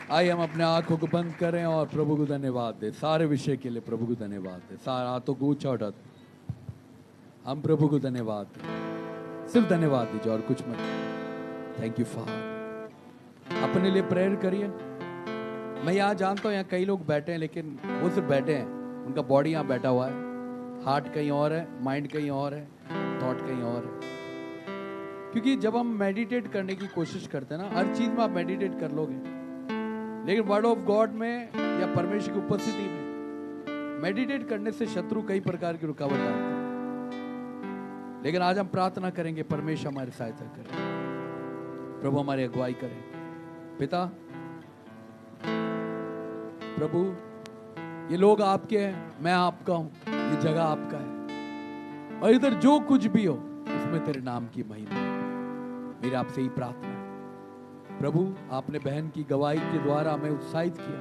आइए हम अपने आंखों को बंद करें और प्रभु को धन्यवाद दें। सारे विषय के लिए प्रभु को धन्यवाद दें। सारे हाथों को ऊंचा उठा दें। हम प्रभु को धन्यवाद दें। सिर्फ धन्यवाद दीजिए और कुछ मत। Thank you father. अपने लिए प्रेयर करिए। मैं यहाँ जानता हूँ यहाँ कई लोग बैठे हैं, लेकिन वो सिर्फ बैठे हैं, उनका बॉडी यहाँ बैठा हुआ है, हार्ट कहीं और है, माइंड कहीं और है, थॉट कहीं और है। क्योंकि जब हम मेडिटेट करने की कोशिश करते हैं ना, हर चीज में आप मेडिटेट कर लोगे, लेकिन वर्ड ऑफ गॉड में या परमेश्वर की उपस्थिति में मेडिटेट करने से शत्रु कई प्रकार की रुकावट डालते हैं। लेकिन आज हम प्रार्थना करेंगे, परमेश्वर हमारी सहायता करे, प्रभु हमारी अगुवाई करे। पिता प्रभु, ये लोग आपके हैं, मैं आपका हूं, ये जगह आपका है, और इधर जो कुछ भी हो उसमें तेरे नाम की महिमा। मेरी आपसे ही प्रार्थना है प्रभु, आपने बहन की गवाही के द्वारा हमें उत्साहित किया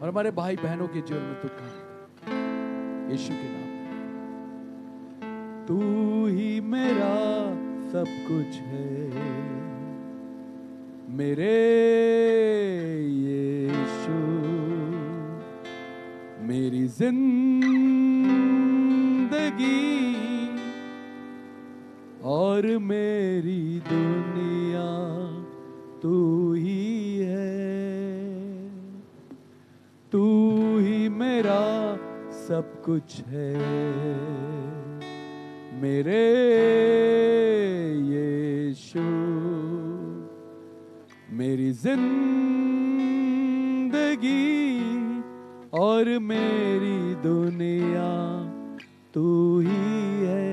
और हमारे भाई बहनों के जीवन में तू काम, यीशु के नाम। तू ही मेरा सब कुछ है, मेरे यीशु, मेरी जिंदगी और मेरी दुनिया तू ही है। तू ही मेरा सब कुछ है, मेरे यीशु, मेरी जिंदगी और मेरी दुनिया तू ही है।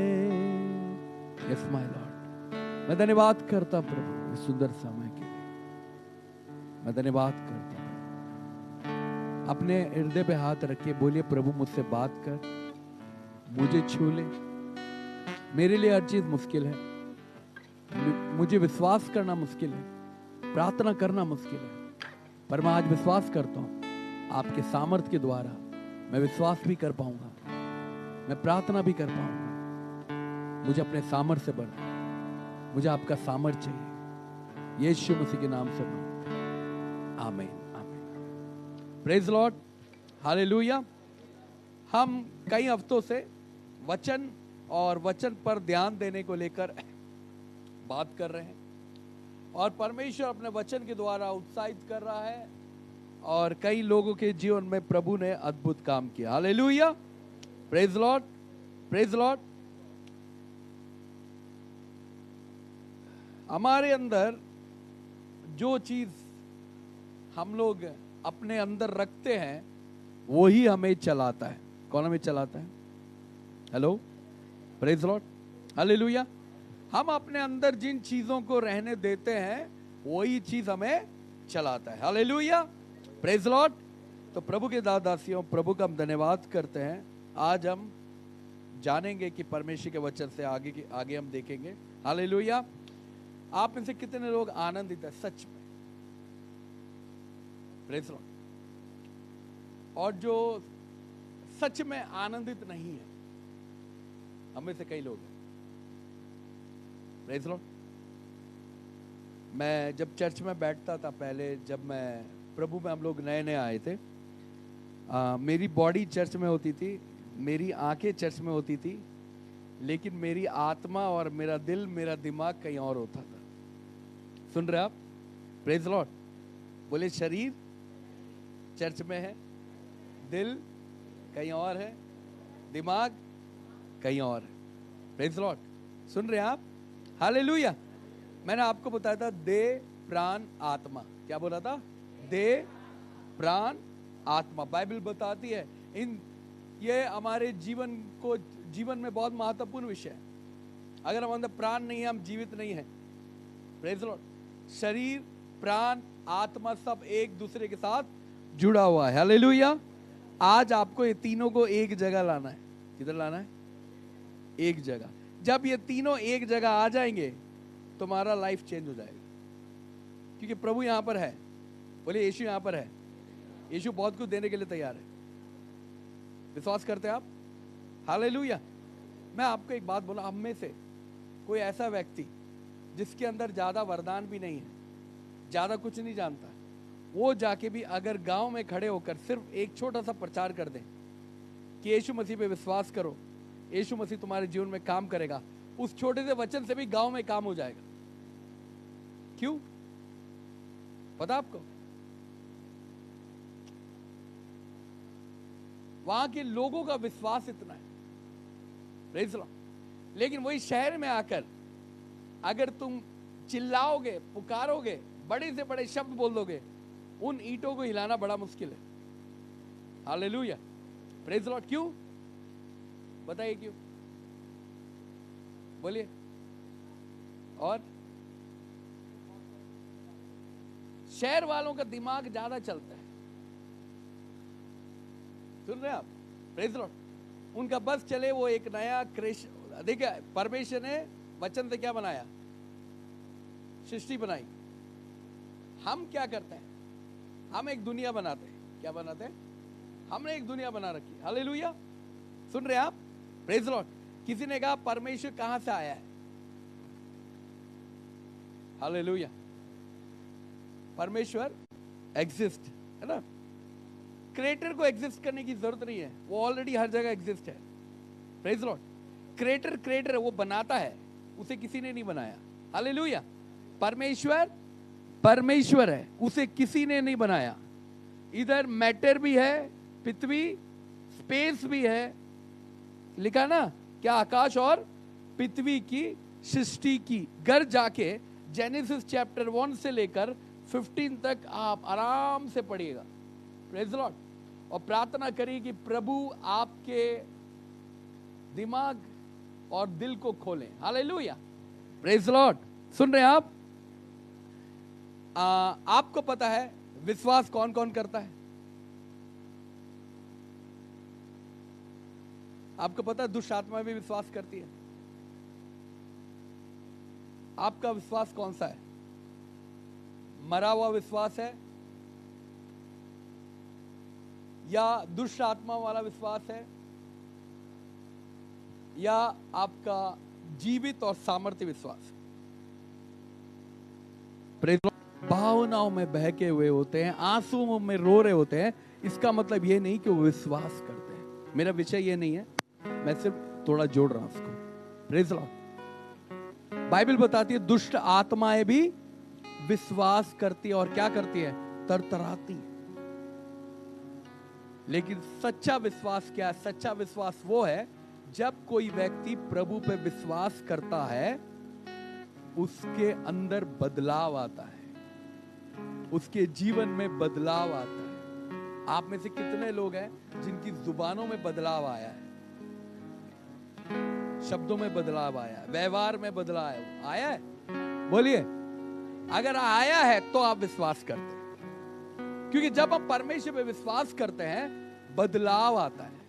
यस माय लॉर्ड, मैं धन्यवाद करता प्रभु इस सुंदर समय के लिए। मैं धन्यवाद करता हूं। अपने हृदय पे हाथ रखिए, बोलिए प्रभु मुझसे बात कर, मुझे छू ले। मेरे लिए हर चीज मुश्किल है, मुझे विश्वास करना मुश्किल है, प्रार्थना करना मुश्किल है, पर मैं आज विश्वास करता हूं आपके सामर्थ्य के द्वारा मैं विश्वास भी कर पाऊंगा, मैं प्रार्थना भी कर पाऊंगा। मुझे अपने सामर्थ्य से बढ़, मुझे आपका सामर्थ्य चाहिए, यीशु मसीह के नाम से मांगता हूं, आमीन आमीन। Praise Lord, hallelujah. हम कई हफ्तों से वचन और वचन पर ध्यान देने को लेकर बात कर रहे हैं और परमेश्वर अपने वचन के द्वारा उत्साहित कर रहा है और कई लोगों के जीवन में प्रभु ने अद्भुत काम किया। Hallelujah, praise Lord, praise Lord. हमारे अंदर जो चीज हम लोग अपने अंदर रखते हैं वही हमें चलाता है। कौन हमें चलाता है? Hello, praise Lord, hallelujah. हम अपने अंदर जिन चीजों को रहने देते हैं वही चीज हमें चलाता है। Hallelujah, praise Lord. तो प्रभु के दासियों, प्रभु का हम धन्यवाद करते हैं। आज हम जानेंगे कि परमेश्वर के वचन से आगे हम देखेंगे। हालेलुया। आप इनसे कितने लोग आनंदित है सच में? Praise Lord. और जो सच में आनंदित नहीं है, हमें से कई लोग हैं। Praise Lord. मैं जब चर्च में बैठता था पहले, जब मैं प्रभु में हम लोग नए नए आए थे, मेरी बॉडी चर्च में होती थी, मेरी आंखें चर्च में होती थी, लेकिन मेरी आत्मा और मेरा दिल, मेरा दिमाग कहीं और होता था। सुन रहे आप? Praise Lord. बोले, शरीर चर्च में है, दिल कहीं और है, दिमाग कहीं और है। Praise Lord. सुन रहे हैं आप? हालेलुया। मैंने आपको बताया था देह, प्राण, आत्मा। क्या बोला था? देह, प्राण, आत्मा। बाइबल बताती है ये हमारे जीवन में बहुत महत्वपूर्ण विषय है। अगर हम अंदर प्राण नहीं है, हम जीवित नहीं है। Praise Lord. शरीर, प्राण, आत्मा सब एक दूसरे के साथ जुड़ा हुआ है। हालेलुया। आज आपको ये तीनों को एक जगह लाना है। किधर लाना है? एक जगह। जब ये तीनों एक जगह आ जाएंगे तुम्हारा लाइफ चेंज हो जाएगा, क्योंकि प्रभु यहां पर है। बोले, यीशु यहां पर है। यीशु बहुत कुछ देने के लिए तैयार है। विश्वास करते हैं आप? हालेलुया। मैं आपको एक बात बोला, हम में से कोई ऐसा व्यक्ति जिसके अंदर ज्यादा वरदान भी नहीं है, ज्यादा कुछ नहीं जानता, वो जाके भी अगर गांव में खड़े होकर सिर्फ एक छोटा सा प्रचार कर दें कि यीशु मसीह पे विश्वास करो, यीशु मसीह तुम्हारे जीवन में काम करेगा, उस छोटे से वचन से भी गांव में काम हो जाएगा। क्यों पता आपको? वहां के लोगों का विश्वास इतना है। Praise the Lord. लेकिन वही शहर में आकर अगर तुम चिल्लाओगे, पुकारोगे, बड़े से बड़े शब्द बोल दोगे, उन ईंटों को हिलाना बड़ा मुश्किल है। Hallelujah, praise the Lord. क्यों बताइए, क्यों? बोलिए। और शहर वालों का दिमाग ज्यादा चलता है, सुन रहे हैं आप? Praise the Lord. उनका बस चले वो एक नया क्रिएशन। देखिए, परमेश्वर ने वचन से क्या बनाया? सृष्टि बनाई। हम क्या करते हैं? हम एक दुनिया बनाते हैं। क्या बनाते हैं? हमने एक दुनिया बना रखी है। हालेलुया, सुन रहे हैं आप? Praise the Lord. किसी ने कहा परमेश्वर कहां से आया है? हालेलुया, परमेश्वर एग्जिस्ट है ना। क्रिएटर को एग्जिस्ट करने की जरूरत नहीं है, वो ऑलरेडी हर जगह एग्जिस्ट है। Praise the Lord. क्रिएटर है, वो बनाता है, उसे किसी ने नहीं बनाया। हालेलुया। परमेश्वर है, उसे किसी ने नहीं बनाया। इधर मैटर भी है, पृथ्वी स्पेस भी है, लिखा ना क्या? आकाश और पृथ्वी की सृष्टि की। घर जाके जेनेसिस चैप्टर 1 से लेकर 15 तक आप आराम से पढ़िएगा। Praise the Lord. और प्रार्थना करिए कि प्रभु आपके दिमाग और दिल को खोलें। Hallelujah, praise the Lord. सुन रहे हैं आप? आपको पता है विश्वास कौन कौन करता है? आपको पता है दुष्ट आत्मा भी विश्वास करती है। आपका विश्वास कौन सा है? मरा हुआ विश्वास है या दुष्ट आत्मा वाला विश्वास है, या आपका जीवित और सामर्थ्य विश्वास? भावनाओं में बहके हुए होते हैं, आंसुओं में रो रहे होते हैं, इसका मतलब ये नहीं कि वो विश्वास करते हैं। मेरा विषय ये नहीं है, मैं सिर्फ थोड़ा जोड़ रहा हूं उसको। Praise the Lord. बाइबल बताती है दुष्ट आत्माएं भी विश्वास करती है और क्या करती है? तरतराती है। लेकिन सच्चा विश्वास क्या है? सच्चा विश्वास वो है जब कोई व्यक्ति प्रभु पे विश्वास करता है, उसके अंदर बदलाव आता है, उसके जीवन में बदलाव आता है। आप में से कितने लोग हैं जिनकी जुबानों में बदलाव आया है, शब्दों में बदलाव आया है, व्यवहार में बदलाव आया है? बोलिए। अगर आया है तो आप विश्वास करते हैं, क्योंकि जब हम परमेश्वर पे विश्वास करते हैं बदलाव आता है।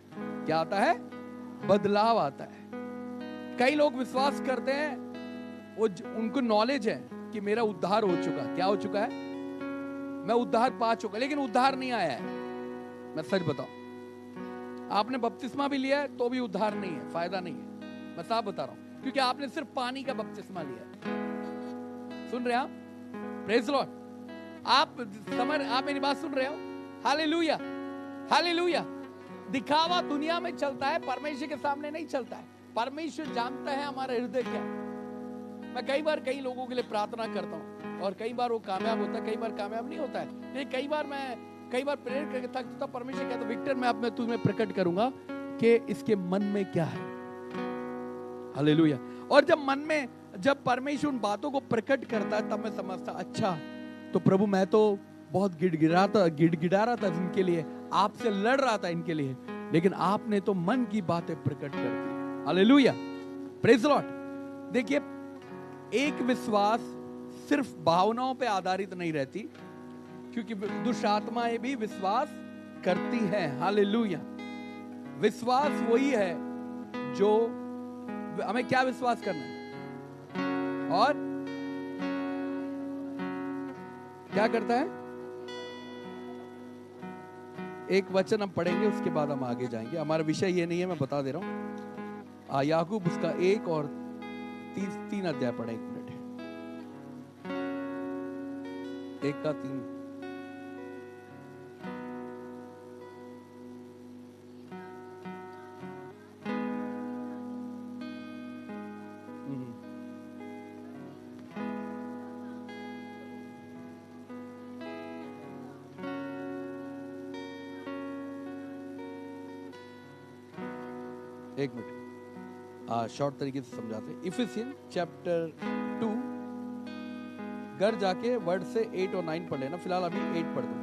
क्या आता है? बदलाव आता है। कई लोग विश्वास करते हैं, वो उनको नॉलेज है कि मेरा उद्धार हो चुका। क्या हो चुका है? मैं उद्धार पा चुका, लेकिन उद्धार नहीं आया है। मैं सच बताऊं, आपने बपतिस्मा भी लिया है तो भी उद्धार नहीं है, फायदा नहीं है। मैं साफ बता रहा हूं, क्योंकि आपने सिर्फ पानी का बपतिस्मा लिया है। सुन रहे हैं आप? Praise the Lord. आप मेरी बात सुन रहे हो? Hallelujah, hallelujah. दिखावा दुनिया में चलता है, परमेश्वर के सामने नहीं चलता है। परमेश्वर जानता है हमारा हृदय क्या है। मैं कई बार कई लोगों के लिए प्रार्थना करता हूँ और कई बार वो कामयाब होता है, कई बार कामयाब नहीं होता है। लेकिन कई बार प्रेयर करके थक, तब परमेश्वर कहता है विक्टर मैं अब तुम्हें प्रकट करूंगा कि इसके मन में क्या है। हालेलुया। और जब परमेश्वर उन बातों को प्रकट करता है तब मैं समझता अच्छा, तो प्रभु मैं तो बहुत गिड़गिड़ा रहा था इनके लिए, आपसे लड़ रहा था इनके लिए, लेकिन आपने तो मन की बातें प्रकट कर दी। Hallelujah, praise the Lord. देखिए, एक विश्वास सिर्फ भावनाओं पे आधारित नहीं रहती, क्योंकि दुष्ट आत्माएं भी विश्वास करती हैं। हालेलुया। विश्वास वही है जो हमें क्या विश्वास करना है और क्या करता है। एक वचन हम पढ़ेंगे, उसके बाद हम आगे जाएंगे। हमारा विषय ये नहीं है, मैं बता दे रहा हूं। याकूब उसका 1 और 3 अध्याय पढ़े। 1 मिनट, 1 का 3। एक मिनट, शॉर्ट तरीके से समझाते हैं। इफिसियन चैप्टर 2, घर जाके वर्ड से 8 और 9 पढ़ लेना, फिलहाल अभी 8 पढ़ दो।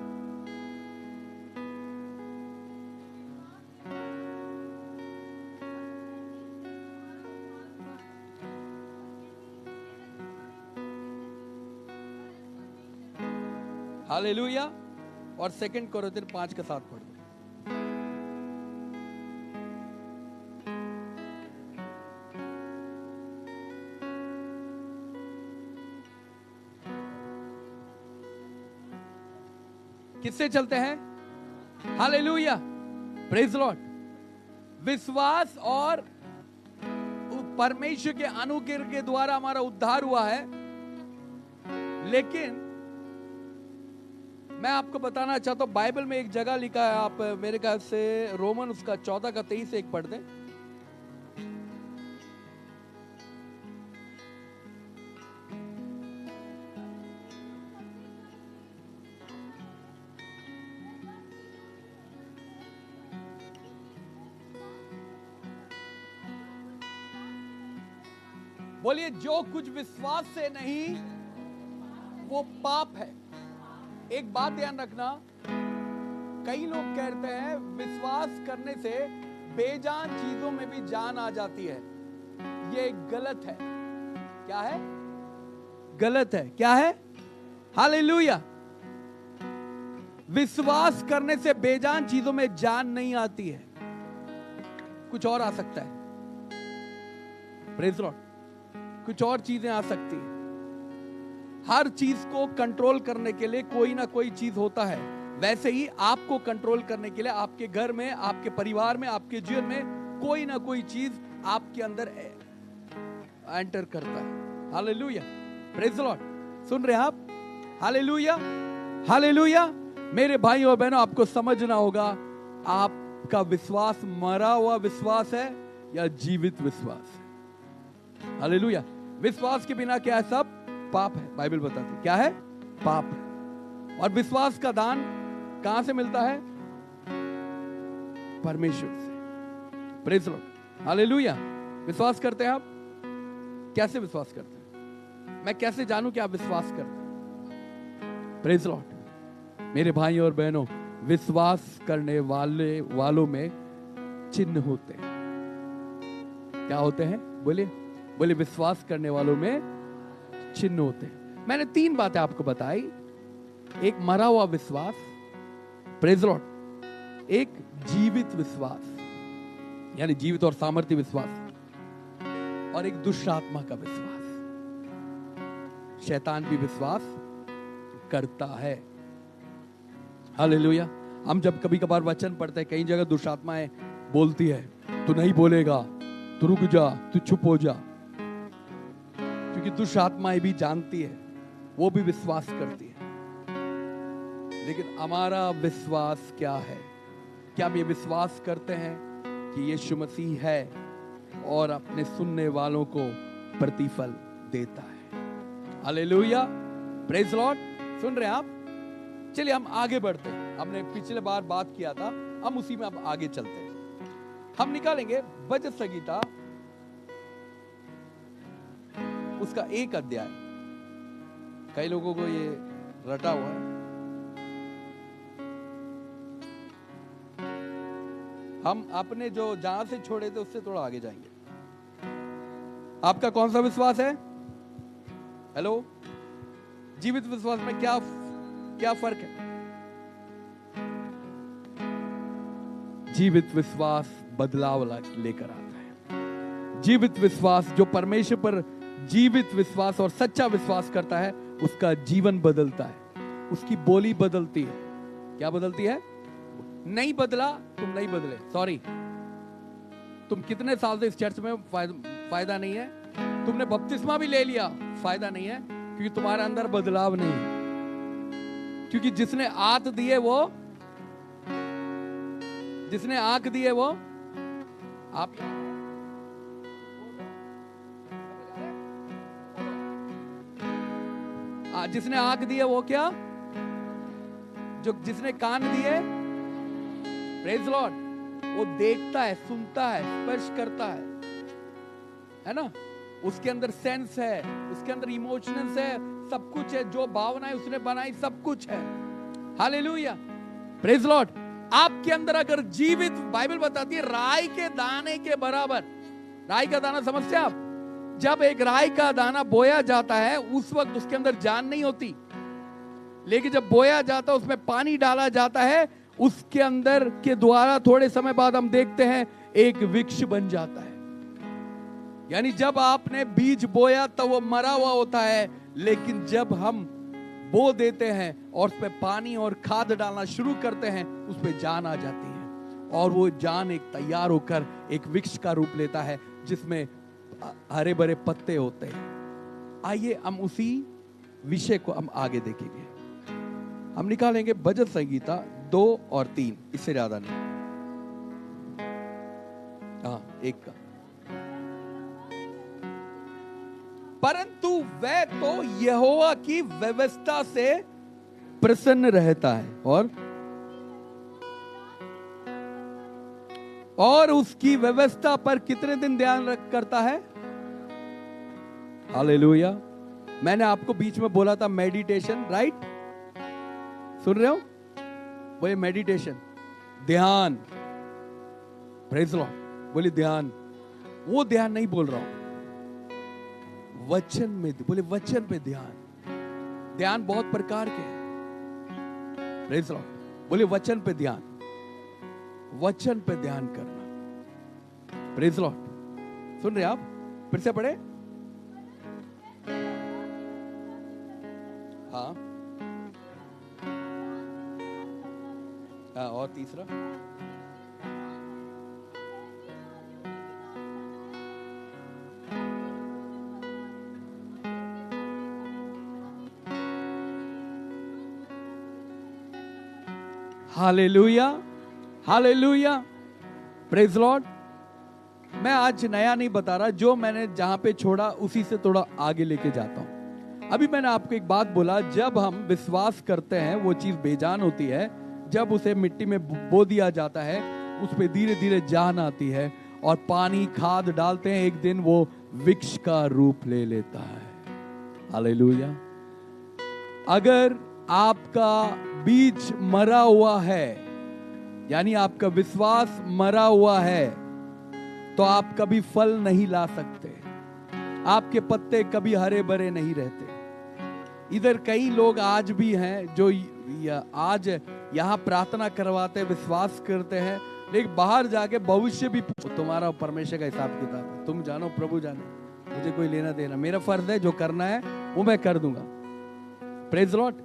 हालेलुया। और 2 कोरिन्थियन 5 के साथ पढ़ दो। किससे चलते हैं? Hallelujah, praise Lord. विश्वास और परमेश्वर के अनुग्रह के द्वारा हमारा उद्धार हुआ है, लेकिन मैं आपको बताना चाहता हूं, बाइबल में एक जगह लिखा है, आप मेरे ख्याल से रोमन उसका 14 का 23 से 1 पढ़ दें। बोलिए, जो कुछ विश्वास से नहीं वो पाप है। एक बात ध्यान रखना, कई लोग कहते हैं विश्वास करने से बेजान चीजों में भी जान आ जाती है। ये गलत है। क्या है? गलत है। क्या है? हालेलुया। विश्वास करने से बेजान चीजों में जान नहीं आती है, कुछ और आ सकता है। Praise Lord. कुछ और चीजें आ सकती है। हर चीज को कंट्रोल करने के लिए कोई ना कोई चीज होता है। वैसे ही आपको कंट्रोल करने के लिए आपके घर में, आपके परिवार में, आपके जीवन में कोई ना कोई चीज आपके अंदर एंटर करता है। Hallelujah, praise the Lord. सुन रहे हैं आप? Hallelujah, hallelujah. मेरे भाई और बहनों, आपको समझना होगा, आपका विश्वास मरा हुआ विश्वास है या जीवित विश्वास है। हालेलुया। विश्वास के बिना क्या है? सब पाप है। बाइबल बताती है क्या है? पाप है। और विश्वास का दान कहां से मिलता है? परमेश्वर से। Praise Lord, hallelujah. विश्वास करते हैं आप? कैसे विश्वास करते हैं? मैं कैसे जानूं कि आप विश्वास करते हैं? Praise Lord. मेरे भाई और बहनों, विश्वास करने वालों में चिन्ह होते हैं। क्या होते हैं? बोलिए, बोलिए। विश्वास करने वालों में चिन्ह होते हैं। मैंने 3 बातें आपको बताई। एक मरा हुआ विश्वास, प्रेज लॉर्ड, एक जीवित विश्वास यानी जीवित और सामर्थ्य विश्वास, और एक दुष्ट आत्मा का विश्वास। शैतान भी विश्वास करता है। हालेलुया। हम जब कभी कभार वचन पढ़ते हैं, कई जगह दुष्ट आत्माएं बोलती है, तू नहीं बोलेगा, तू रुक जा, तू चुप हो जा। क्योंकि दुष्ट आत्माएं भी जानती है, वो भी विश्वास करती है। लेकिन हमारा विश्वास क्या है? क्या हम ये विश्वास करते हैं कि यीशु मसीह है और अपने सुनने वालों को प्रतिफल देता है? Hallelujah, praise Lord. सुन रहे हैं आप? चलिए हम आगे बढ़ते हैं। हमने पिछले बार बात किया था, हम उसी में अब आगे चलते हैं। हम निकालेंगे भजन संहिता उसका 1 अध्याय। कई लोगों को ये रटा हुआ है। हम अपने जो जहां से छोड़े थे उससे थोड़ा आगे जाएंगे। आपका कौन सा विश्वास है? हेलो, जीवित विश्वास में क्या फर्क है? जीवित विश्वास बदलाव लेकर आता है। जीवित विश्वास, जो परमेश्वर पर जीवित विश्वास और सच्चा विश्वास करता है, उसका जीवन बदलता है, उसकी बोली बदलती है। क्या बदलती है? नहीं बदला, तुम नहीं बदले, सॉरी, तुम कितने साल से इस चर्च में, फायदा नहीं है। तुमने बपतिस्मा भी ले लिया, फायदा नहीं है, क्योंकि तुम्हारे अंदर बदलाव नहीं है। क्योंकि जिसने आंख दी है वो आप, जिसने आंख दी है वो क्या? जिसने कान दिए, प्रेज लॉर्ड, वो देखता है, सुनता है, स्पर्श करता है ना। उसके अंदर सेंस है, उसके अंदर इमोशंस है, सब कुछ है, जो भावनाएं उसने बनाई सब कुछ है। Hallelujah, praise Lord. आपके अंदर अगर जीवित, बाइबल बताती है राई के दाने के बराबर, राई का दाना समझते हैं आप? जब एक राई का दाना बोया जाता है उस वक्त उसके अंदर जान नहीं होती, लेकिन जब बोया जाता है उसमें पानी डाला जाता है, उसके अंदर के द्वारा थोड़े समय बाद हम देखते हैं एक वृक्ष बन जाता है। यानी जब आपने बीज बोया तो वो मरा हुआ होता है, लेकिन जब हम बो देते हैं और उस पे पानी और खाद डालना शुरू करते हैं, उस पे जान आ जाती है और वो जान एक तैयार होकर एक वृक्ष का रूप लेता है जिसमें हरे भरे पत्ते होते हैं। आइए हम उसी विषय को हम आगे देखेंगे। हम निकालेंगे भजन संगीता 2 और 3, इससे ज्यादा नहीं। हाँ, एक का। परंतु वह तो यहोवा की व्यवस्था से प्रसन्न रहता है और उसकी व्यवस्था पर कितने दिन ध्यान करता है। हालेलुया। मैंने आपको बीच में बोला था मेडिटेशन, राइट? सुन रहे हो? बोले मेडिटेशन, ध्यान। Praise Lord. बोले ध्यान, वो ध्यान नहीं बोल रहा हूं, वचन में। बोले वचन पे ध्यान। ध्यान बहुत प्रकार के हैं। Praise Lord. बोले वचन पे ध्यान, वचन पे ध्यान करना। Praise Lord. सुन रहे आप? फिर से पढ़े। हाँ, और तीसरा, हालेलुया, हालेलुया, प्रेज लॉर्ड। मैं आज नया नहीं बता रहा, जो मैंने जहां पे छोड़ा उसी से थोड़ा आगे लेके जाता हूं। अभी मैंने आपको एक बात बोला, जब हम विश्वास करते हैं वो चीज बेजान होती है। जब उसे मिट्टी में बो दिया जाता है, उस पे धीरे धीरे जान आती है और पानी खाद डालते हैं, एक दिन वो वृक्ष का रूप ले लेता है। हालेलुया। अगर आपका बीज मरा हुआ है, यानी आपका विश्वास मरा हुआ है, तो आप कभी फल नहीं ला सकते। आपके पत्ते कभी हरे भरे नहीं रहते। इधर कई लोग आज भी हैं जो आज यहाँ प्रार्थना करवाते, विश्वास करते हैं, लेकिन बाहर जाके भविष्य भी तुम्हारा परमेश्वर का हिसाब किताब है, तुम जानो, प्रभु जाने, मुझे कोई लेना देना। मेरा फर्ज है जो करना है वो मैं कर दूंगा। Praise Lord.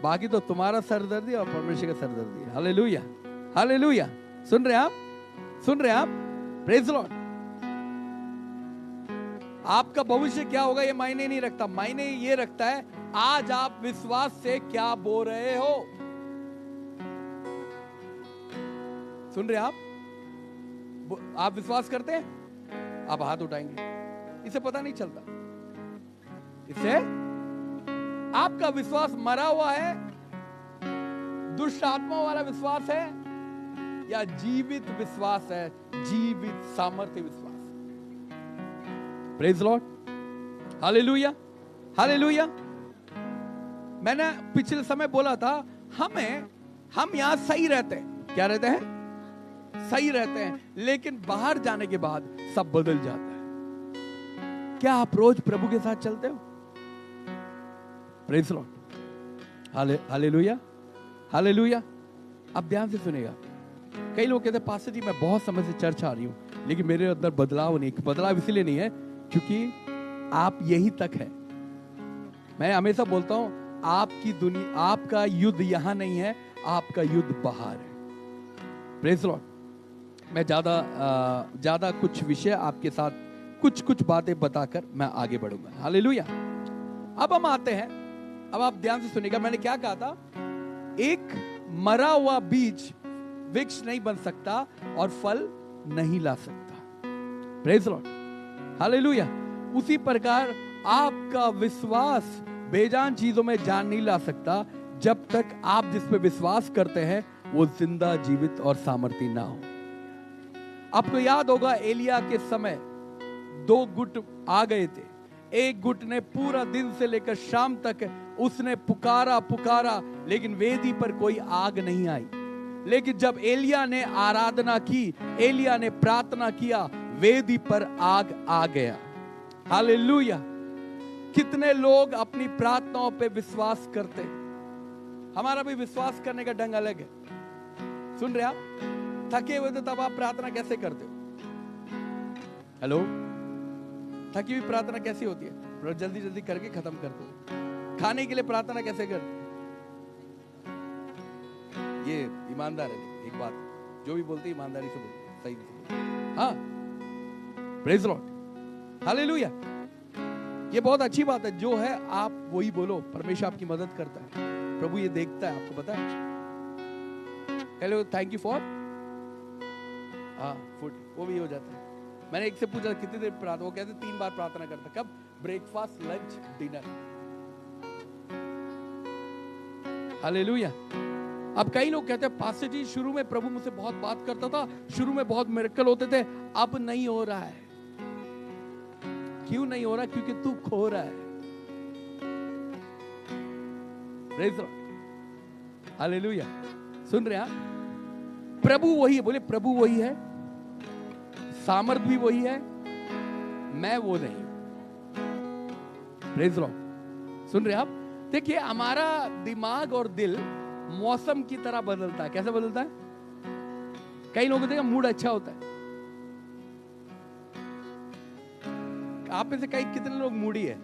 बाकी तो तुम्हारा सरदर्दी और परमेश्वर का सरदर्दी है। Hallelujah, hallelujah. सुन रहे आप? सुन रहे आप? Praise Lord. आपका भविष्य क्या होगा ये मायने नहीं रखता, मायने ये रखता है आज आप विश्वास से क्या बो रहे हो। सुन रहे आप विश्वास करते हैं? आप हाथ उठाएंगे, इसे पता नहीं चलता। इससे आपका विश्वास मरा हुआ है, दुष्ट आत्मा वाला विश्वास है, या जीवित विश्वास है, जीवित सामर्थ्य विश्वास। Praise Lord, hallelujah, hallelujah. मैंने पिछले समय बोला था, हम यहां सही रहते हैं। क्या रहते हैं? सही रहते हैं, लेकिन बाहर जाने के बाद सब बदल जाता है। क्या आप रोज प्रभु के साथ चलते हो? Praise Lord, hallelujah, hallelujah. अब ध्यान से सुनेगा। कई लोग कहते हैं पास्टर जी मैं बहुत समय से चर्च आ रही हूं, लेकिन मेरे अंदर बदलाव नहीं। बदलाव इसलिए नहीं है क्योंकि आप यही तक है। मैं हमेशा बोलता हूं, आपकी दुनिया, आपका युद्ध यहां नहीं है, आपका युद्ध बाहर है। Praise Lord. मैं ज्यादा कुछ विषय आपके साथ कुछ बातें बताकर मैं आगे बढ़ूंगा। हालेलुया। अब हम आते हैं, अब आप ध्यान से सुनिएगा। मैंने क्या कहा था? एक मरा हुआ बीज वृक्ष नहीं बन सकता और फल नहीं ला सकता। Praise Lord, hallelujah. उसी प्रकार आपका विश्वास बेजान चीजों में जान नहीं ला सकता जब तक आप जिस पे विश्वास करते हैं वो जिंदा, जीवित और सामर्थी ना हो। आपको याद होगा एलिया के समय 2 गुट आ गए थे। एक गुट ने पूरा दिन से लेकर शाम तक उसने पुकारा पुकारा, लेकिन वेदी पर कोई आग नहीं आई। लेकिन जब एलिया ने आराधना की, एलिया ने प्रार्थना किया, वेदी पर आग आ गया। हालेलुया। कितने लोग अपनी प्रार्थनाओं पे विश्वास करते। हमारा भी विश्वास करने का ढंग अलग है। सुन रहे आप? थके हुए तो तब आप प्रार्थना कैसे करते हो? हेलो, थकी हुई प्रार्थना कैसी होती है? जल्दी जल्दी करके खत्म कर दो। खाने के लिए प्रार्थना कैसे करते? ये ईमानदार है। एक बात, जो भी बोलते ईमानदारी से बोलते, सही से। हाँ, प्रेज लॉर्ड, हालेलुया। ये बहुत अच्छी बात है। जो है आप वही बोलो, परमेश्वर आपकी मदद करता है। प्रभु ये देखता है, आपको पता है। Hello, thank you for food, वो भी हो जाता है। मैंने एक से पूछा कितनी देर प्रार्थना, वो कहते 3 बार प्रार्थना करता। कब? Breakfast, lunch, dinner. हालेलुया। अब कई लोग कहते हैं पास्टर जी शुरू में प्रभु मुझसे बहुत बात करता था, शुरू में बहुत मिरेकल होते थे, अब नहीं हो रहा है। क्यों नहीं हो रहा? क्योंकि तू खो रहा है। हालेलुया। सुन रहे हैं? प्रभु वही है, बोले प्रभु वही है, सामर्थ भी वही है, मैं वो नहीं। Praise Lord. सुन रहे आप? देखिए, हमारा दिमाग और दिल मौसम की तरह बदलता है। कैसे बदलता है? कई लोगों का मूड अच्छा होता है। आप में से कई कितने लोग मूडी है?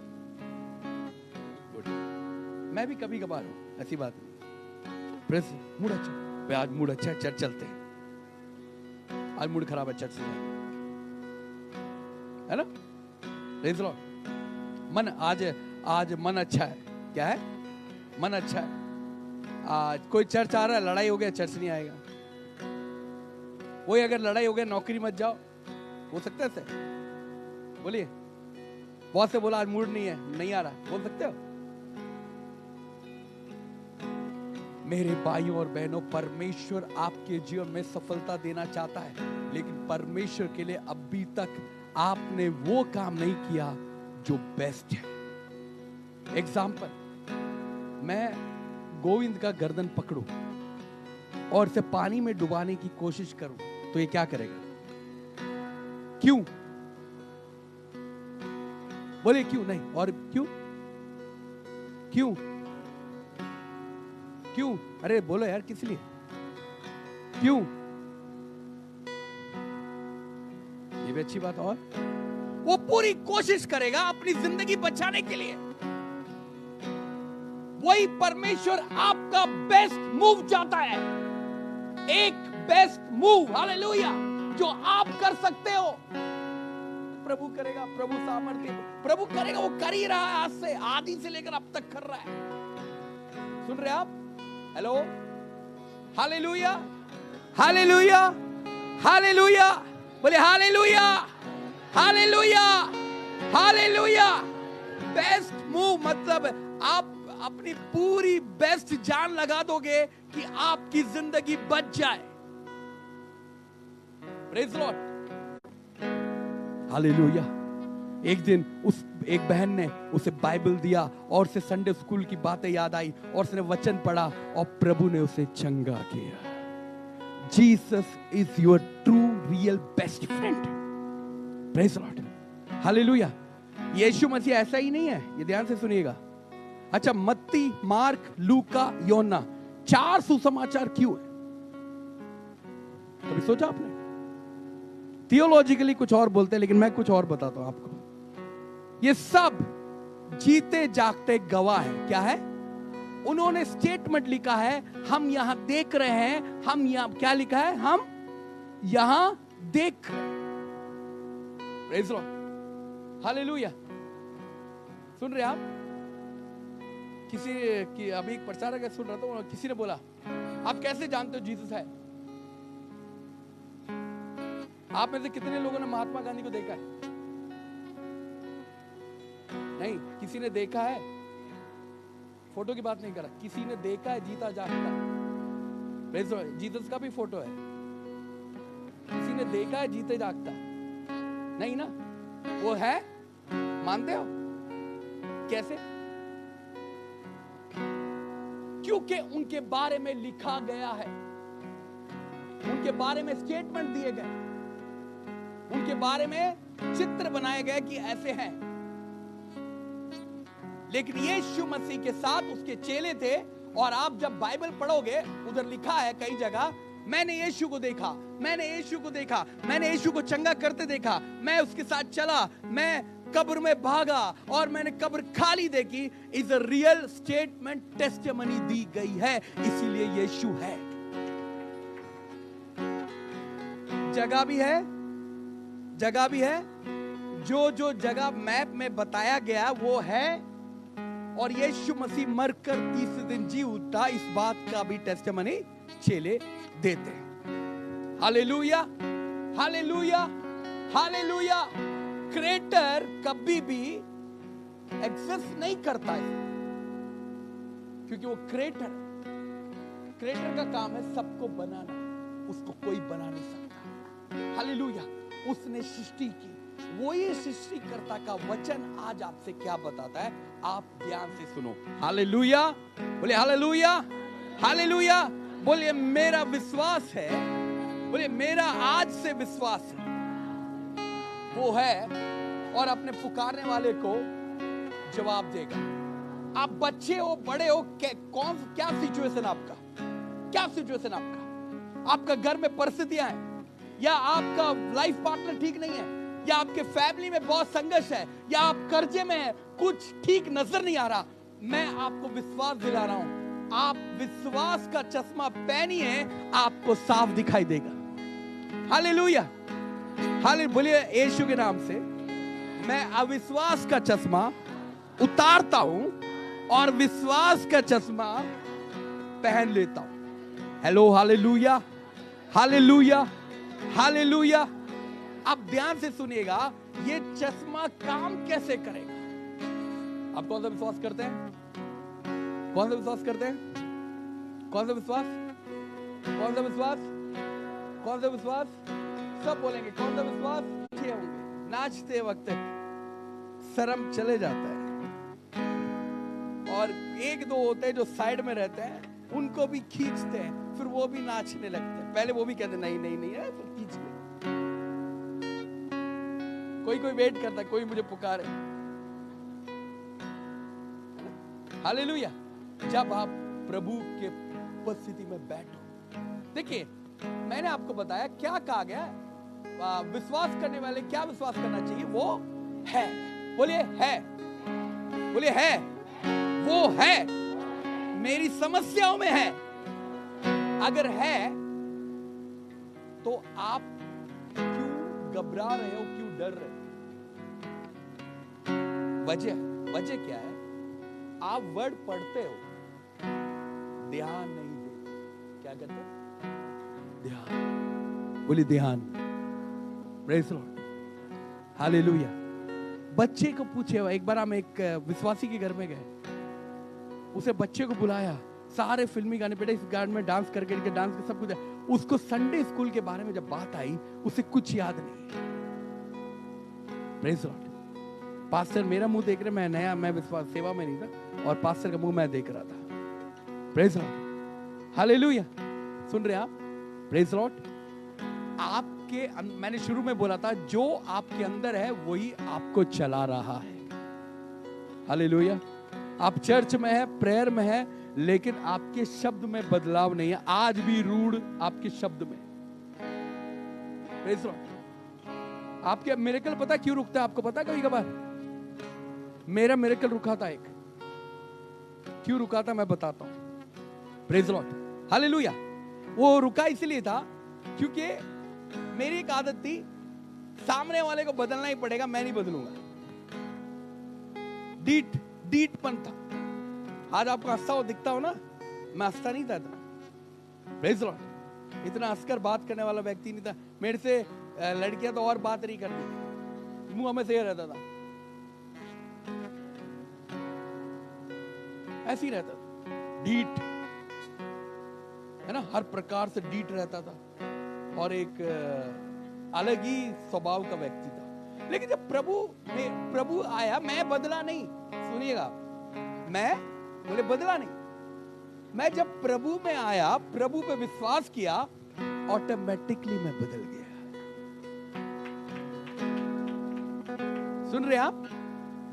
मैं भी कभी कभार हूं, ऐसी बात नहीं। प्रेज, मूड अच्छा, आज मूड अच्छा है, चर्च चलते हैं। आज मूड खराब है, चर्च से है ना? Praise Lord. मन आज मन अच्छा है। क्या है? मन अच्छा है। आज कोई चर्च आ रहा है, लड़ाई हो गया, चर्च नहीं आएगा। वही अगर लड़ाई हो गया, नौकरी मत जाओ, हो सकता है सर? बोलिए। बॉस से बोला आज मूड नहीं है, नहीं आ रहा, बोल सकते हो? मेरे भाइयों और बहनों, परमेश्वर आपके जीवन में सफलता देना चाहता है, लेकिन परमेश्वर के लिए अभी तक आपने वो काम नहीं किया जो बेस्ट है। एग्जाम्पल, मैं गोविंद का गर्दन पकड़ूं और इसे पानी में डुबाने की कोशिश करूं, तो ये क्या करेगा? क्यों? बोले क्यों नहीं? और क्यों? क्यों? क्यों? अरे बोलो यार, किस लिए? क्यों? ये भी अच्छी बात। और वो पूरी कोशिश करेगा अपनी जिंदगी बचाने के लिए। वही परमेश्वर आपका बेस्ट मूव चाहता है। एक बेस्ट मूव, हालेलुया, जो आप कर सकते हो, प्रभु करेगा। प्रभु सामर्थ्य, प्रभु करेगा। वो कर ही रहा है, आज से, आदि से लेकर अब तक कर रहा है। सुन रहे आप? Hello, hallelujah, hallelujah, hallelujah. बोले hallelujah, hallelujah, hallelujah. Best move मतलब आप अपनी पूरी बेस्ट जान लगा दोगे कि आपकी जिंदगी बच जाए। Praise Lord, hallelujah. एक दिन उस एक बहन ने उसे बाइबल दिया और उसे संडे स्कूल की बातें याद आई और उसने वचन पढ़ा और प्रभु ने उसे चंगा किया। Jesus is your true real best friend. Praise Lord, hallelujah. यीशु मसीह ऐसा ही नहीं है, ये ध्यान से सुनिएगा। अच्छा, मत्ती, मार्क, लूका, योना, 4 सुसमाचार क्यों है? कभी सोचा आपने? थियोलॉजिकली कुछ और बोलते हैं, लेकिन मैं कुछ और बताता हूं आपको। ये सब जीते जागते गवाह है। क्या है? उन्होंने स्टेटमेंट लिखा है, हम यहां देख रहे हैं। हम यहां क्या लिखा है? हम यहां देख रहे हैं। Praise Lord, hallelujah. सुन रहे आप? किसी की अभी एक प्रचारक सुन रहा था, किसी ने बोला आप कैसे जानते हो जीसस है? आप में से कितने लोगों ने महात्मा गांधी को देखा है? नहीं। किसी ने देखा है? फोटो की बात नहीं कर रहा, किसी ने देखा है जीता जागता? जीसस का भी फोटो है, किसी ने देखा है जीते जागता? नहीं ना। वो है, मानते हो? कैसे? क्योंकि उनके बारे में लिखा गया है, उनके बारे में स्टेटमेंट दिए गए, उनके बारे में चित्र बनाए गए कि ऐसे हैं। लेकिन यीशु मसीह के साथ उसके चेले थे, और आप जब बाइबल पढ़ोगे उधर लिखा है कई जगह, मैंने यीशु को देखा, मैंने यीशु को देखा, मैंने यीशु को चंगा करते देखा, मैं उसके साथ चला, मैं कब्र में भागा और मैंने कब्र खाली देखी। Is a real statement, testimony दी गई है, इसीलिए यीशु है। जगह भी है, जगह भी है, जो जो जगह मैप में बताया गया वो है, और यीशु मसीह मरकर तीसरे दिन जी उठा, इस बात का भी टेस्टिमनी चेले देते हैं। Hallelujah, hallelujah, hallelujah. क्रिएटर कभी भी एग्जिस्ट नहीं करता है, क्योंकि वो क्रिएटर का काम है सबको बनाना, उसको कोई बना नहीं सकता। हालेलुया। उसने सृष्टि की, वो ये सृष्टिकर्ता का वचन आज आपसे क्या बताता है, आप ध्यान से सुनो। हालेलुया, बोले हालेलुया, हालेलुया। बोलिए मेरा विश्वास है, बोलिए मेरा आज से विश्वास है, वो है और अपने पुकारने वाले को जवाब देगा। आप बच्चे हो, बड़े हो, क्या सिचुएशन आपका, क्या सिचुएशन आपका, आपका घर में परिस्थितियां हैं, या आपका लाइफ पार्टनर ठीक नहीं है, या आपके फैमिली में बहुत संघर्ष है, या आप कर्जे में हैं, कुछ ठीक नजर नहीं आ रहा, मैं आपको विश्वास दिला रहा हूं, आप विश्वास का चश्मा पहनिए, आपको साफ दिखाई देगा। Hallelujah, hallelujah. बोलिए यीशु के नाम से मैं अविश्वास का चश्मा उतारता हूं और विश्वास का चश्मा पहन लेता हूं। Hello, hallelujah, hallelujah, hallelujah. अब ध्यान से सुनिएगा, ये चश्मा काम कैसे करेगा। आप कौन सा विश्वास करते हैं? कौन सा विश्वास करते हैं? कौन सा विश्वास? कौन सा विश्वास? कौन सा विश्वास? सब बोलेंगे कौन सा विश्वास। अच्छे होंगे, नाचते वक्त शर्म चले जाता है, और एक दो होते हैं जो साइड में रहते हैं, उनको भी खींचते हैं, फिर वो भी नाचने लगते हैं। पहले वो भी कहते नहीं नहीं नहीं है, फिर खींच ले। कोई कोई वेट करता है, कोई मुझे पुकारे। हालेलुया। जब आप प्रभु के उपस्थिति में बैठो, देखिए मैंने आपको बताया क्या कहा गया, विश्वास करने वाले क्या विश्वास करना चाहिए, वो है। बोलिए है, बोलिए है, वो है, मेरी समस्याओं में है। अगर है तो आप क्यों घबरा रहे हो, क्यों डर रहे हो? वजह क्या है? आप वर्ड पढ़ते हो, ध्यान नहीं देते। क्या करते हो? ध्यान। बोलिए ध्यान। Praise Lord, hallelujah. बच्चे को पूछे, एक बार हम एक विश्वासी के घर में गए, उसे बच्चे को बुलाया, सारे फिल्मी गाने, बेटा इस गाने में डांस करके डांस कर सब कुछ। उसको संडे स्कूल के बारे में जब बात आई, उसे कुछ याद नहीं। Praise Lord. पास्टर मेरा मुंह देख रहे, मैं नया, मैं विश्वास सेवा में नहीं था, और पास्टर का मुंह मैं देख रहा था। Praise Lord, hallelujah. सुन रहे आप? Praise Lord. आपके मैंने शुरू में बोला था, जो आपके अंदर है वही आपको चला रहा है। हालेलुया। आप चर्च में है, प्रेयर में है, लेकिन आपके शब्द में बदलाव नहीं है, आज भी रूढ़ आपके शब्द में। Praise Lord. आपके मिरेकल पता क्यों रुकता है? आपको पता कभी कभार? मेरा मिरेकल रुका था, एक क्यों रुका था मैं बताता हूं। Praise Lord, hallelujah. वो रुका इसलिए था क्योंकि मेरी एक आदत थी, सामने वाले को बदलना ही पड़ेगा, मैं नहीं बदलूंगा। डीटपन था। आज आपको हंसता हो दिखता हो ना, मैं हंसता नहीं था इतना। Praise Lord. इतना हंसकर बात करने वाला व्यक्ति नहीं था। मेरे से लड़कियां तो और बात नहीं करती, मुंह हमें से रहता था, ऐसे ही रहता था, डीट है ना, हर प्रकार से डीट रहता था। और एक अलग ही स्वभाव का व्यक्ति था। लेकिन जब प्रभु आया, मैं बदला नहीं। सुनिएगा, मैं बोले बदला नहीं। मैं जब प्रभु में आया, प्रभु पे विश्वास किया, ऑटोमेटिकली मैं बदल गया। सुन रहे आप?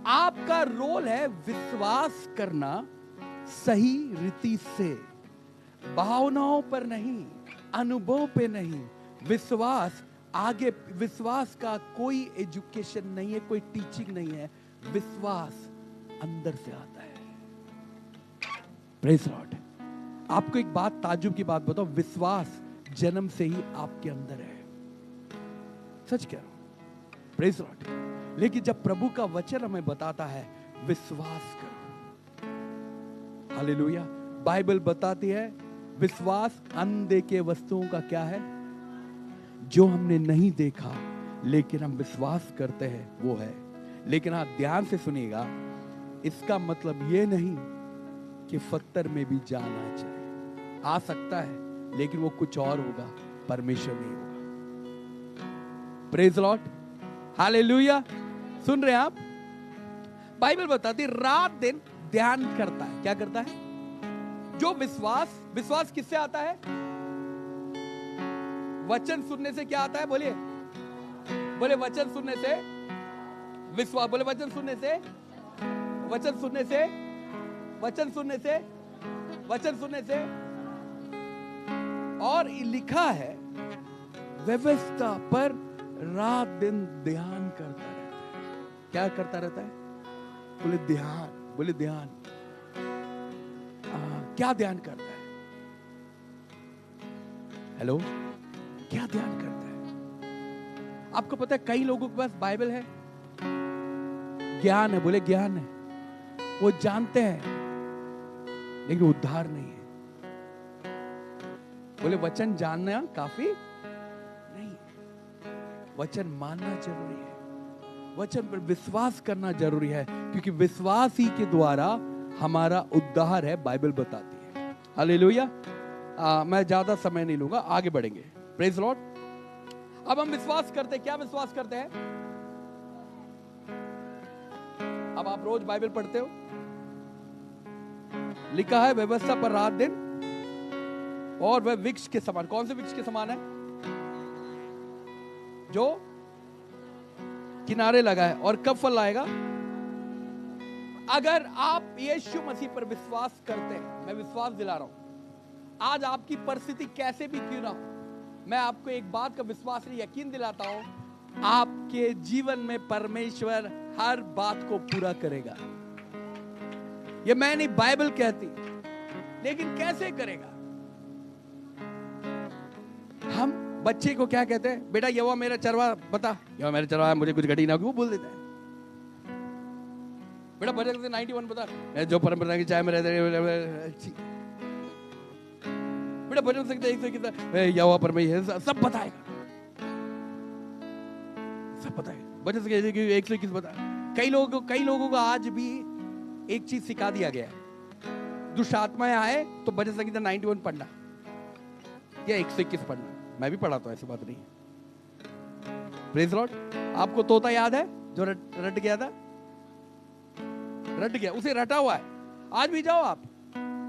आपका रोल है विश्वास करना सही रीति से, भावनाओं पर नहीं, अनुभव पे नहीं। विश्वास आगे, विश्वास का कोई एजुकेशन नहीं है, कोई टीचिंग नहीं है। विश्वास अंदर से आता है। Praise Lord. आपको एक बात, ताज्जुब की बात बताओ, विश्वास जन्म से ही आपके अंदर है। सच कह रहा हूं। Praise Lord. लेकिन जब प्रभु का वचन हमें बताता है विश्वास करो, हालेलुया, बाइबल बताती है विश्वास अनदेखे वस्तुओं का क्या है, जो हमने नहीं देखा लेकिन हम विश्वास करते हैं वो है। लेकिन आप ध्यान से सुनिएगा, इसका मतलब ये नहीं कि पत्थर में भी जान आ जाए। आ सकता है लेकिन वो कुछ और होगा, परमेश्वर नहीं होगा। Praise Lord, hallelujah. सुन रहे हैं आप? बाइबल बताती रात दिन ध्यान करता है। क्या करता है? जो विश्वास किससे आता है? वचन सुनने से क्या आता है? बोलिए, बोले वचन सुनने से विश्वास। बोले वचन सुनने से, वचन सुनने से, वचन सुनने से, वचन सुनने से। और लिखा है व्यवस्था पर रात दिन ध्यान करता रहता है। क्या करता रहता है? बोले ध्यान। बोले ध्यान। क्या ध्यान करता है? हेलो, क्या ध्यान करता है? आपको पता है कई लोगों के पास बाइबल है, ज्ञान है, बोले ज्ञान है, वो जानते हैं लेकिन उद्धार नहीं है। बोले वचन जानना काफी नहीं, वचन मानना जरूरी है, वचन पर विश्वास करना जरूरी है, क्योंकि विश्वास ही के द्वारा हमारा उद्धार है, बाइबल बताती है। हालेलुया। मैं ज्यादा समय नहीं लूंगा, आगे बढ़ेंगे। Praise Lord. अब हम विश्वास करते हैं, क्या विश्वास करते हैं? अब आप रोज बाइबल पढ़ते हो, लिखा है व्यवस्था पर रात दिन, और वह वृक्ष के समान। कौन से वृक्ष के समान है? जो किनारे लगा है। और कब फल लाएगा? अगर आप यीशु मसीह पर विश्वास करते हैं, मैं विश्वास दिला रहा हूं, आज आपकी परिस्थिति कैसे भी क्यों ना हो, मैं आपको एक बात का विश्वास नहीं, यकीन दिलाता हूं, आपके जीवन में परमेश्वर हर बात को पूरा करेगा। ये मैं नहीं, बाइबल कहती। लेकिन कैसे करेगा? हम बच्चे को क्या कहते हैं? बेटा यहोवा मेरा चरवा बता, यहोवा मेरा चरवा, मुझे कुछ घटी ना हो, वो बोल देता है। बेटा भजन 91 बता, मैं जो परम प्रधान की चाय में रहते, बेटा भजन सकते 121 यहोवा परमेश्वर, सब बताएगा, सब बताएगा। भजन सकते 121 बता। कई लोगों को आज भी एक चीज सिखा दिया गया है, दुष्ट आत्माएं आए तो भजन संगीता 91 पढ़ना या 121 पढ़ना। मैं भी पढ़ा तो, ऐसी बात नहीं है। Praise Lord. आपको तोता याद है जो रट गया था? रट गया, उसे रटा हुआ है। आज भी जाओ आप,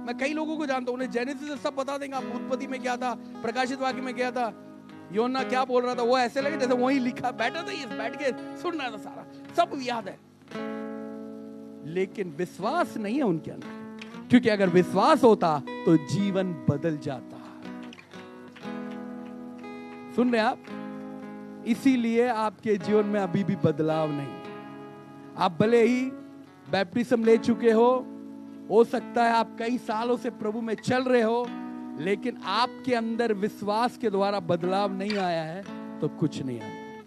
मैं कई लोगों को जानता हूं, उन्हें जेनेसिस से सब बता देंगे। आप उत्पत्ति में क्या था, प्रकाशित वाक्य में क्या था, योना क्या बोल रहा था, वो ऐसे लगे जैसे वही लिखा, बैठा था, ये बैठ के सुन रहा था, सारा सब याद है। लेकिन विश्वास नहीं है उनके अंदर, क्योंकि अगर विश्वास होता तो जीवन बदल जाता। सुन रहे आप? इसीलिए आपके जीवन में अभी भी बदलाव नहीं। आप भले ही बैप्टिज्म ले चुके हो सकता है आप कई सालों से प्रभु में चल रहे हो, लेकिन आपके अंदर विश्वास के द्वारा बदलाव नहीं आया है, तो कुछ नहीं आया।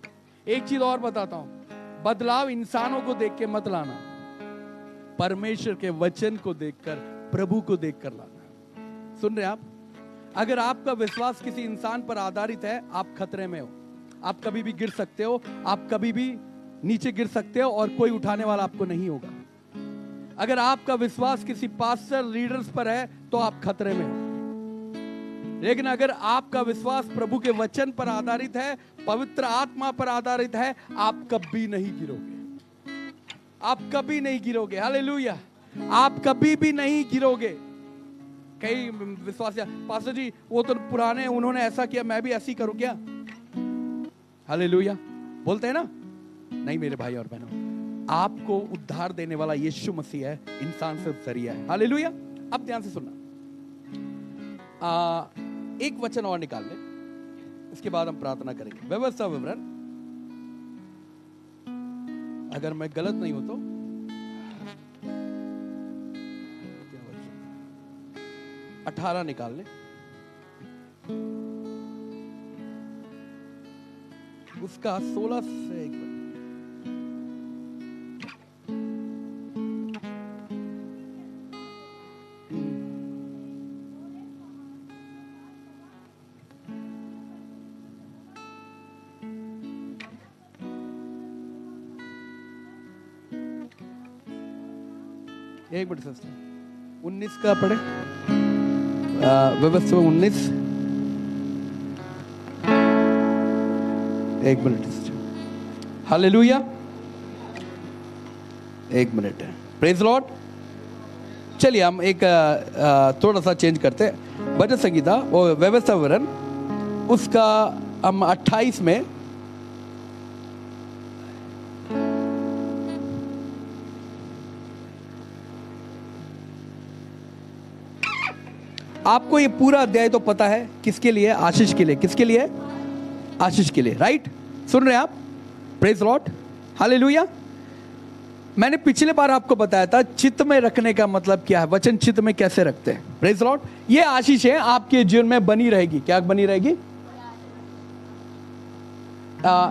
एक चीज और बताता हूं, बदलाव इंसानों को देख के मत लाना, परमेश्वर के वचन को देखकर, प्रभु को देखकर लाना। सुन रहे आप? अगर आपका विश्वास किसी इंसान पर आधारित है, आप खतरे में हो। आप कभी भी गिर सकते हो, आप कभी भी नीचे गिर सकते हो, और कोई उठाने वाला आपको नहीं होगा। अगर आपका विश्वास किसी पास्टर लीडर्स पर है, तो आप खतरे में हो। लेकिन अगर आपका विश्वास प्रभु के वचन पर आधारित है, पवित्र आत्मा पर आधारित है, आप कभी नहीं गिरोगे। आप कभी नहीं गिरोगे। हालेलुया। आप कभी भी नहीं गिरोगे। कई विश्वासी पास्टर जी वो तो पुराने, उन्होंने ऐसा किया, मैं भी ऐसी करूं क्या? हालेलुया बोलते हैं ना। नहीं मेरे भाई और बहनों, आपको उद्धार देने वाला यीशु मसीह है, इंसान सिर्फ जरिया है। हालेलुया। अब ध्यान से सुनना, एक वचन और निकाल ले, इसके बाद हम प्रार्थना करेंगे। व्यवस्था विवरण, अगर मैं गलत नहीं हूं तो 18 निकाल ले, उसका 16 से एक मिनट। एक मिनट सिस्टर, 19 का पढ़े। व्यवस्था 19, एक मिनट सिस्टर। हालेलुया, एक मिनट है। Praise Lord. चलिए हम एक थोड़ा सा चेंज करते हैं। भजन संगीता और व्यवस्था विवरण, उसका हम 28 में आपको ये पूरा अध्याय तो पता है किसके लिए? आशीष के लिए। किसके लिए? आशीष के लिए, राइट? सुन रहे हैं आप? Praise Lord, hallelujah. मैंने पिछले बार आपको बताया था चित्त में रखने का मतलब क्या है, वचन चित्त में कैसे रखते हैं। Praise Lord. ये आशीष है आपके जीवन में बनी रहेगी। क्या बनी रहेगी?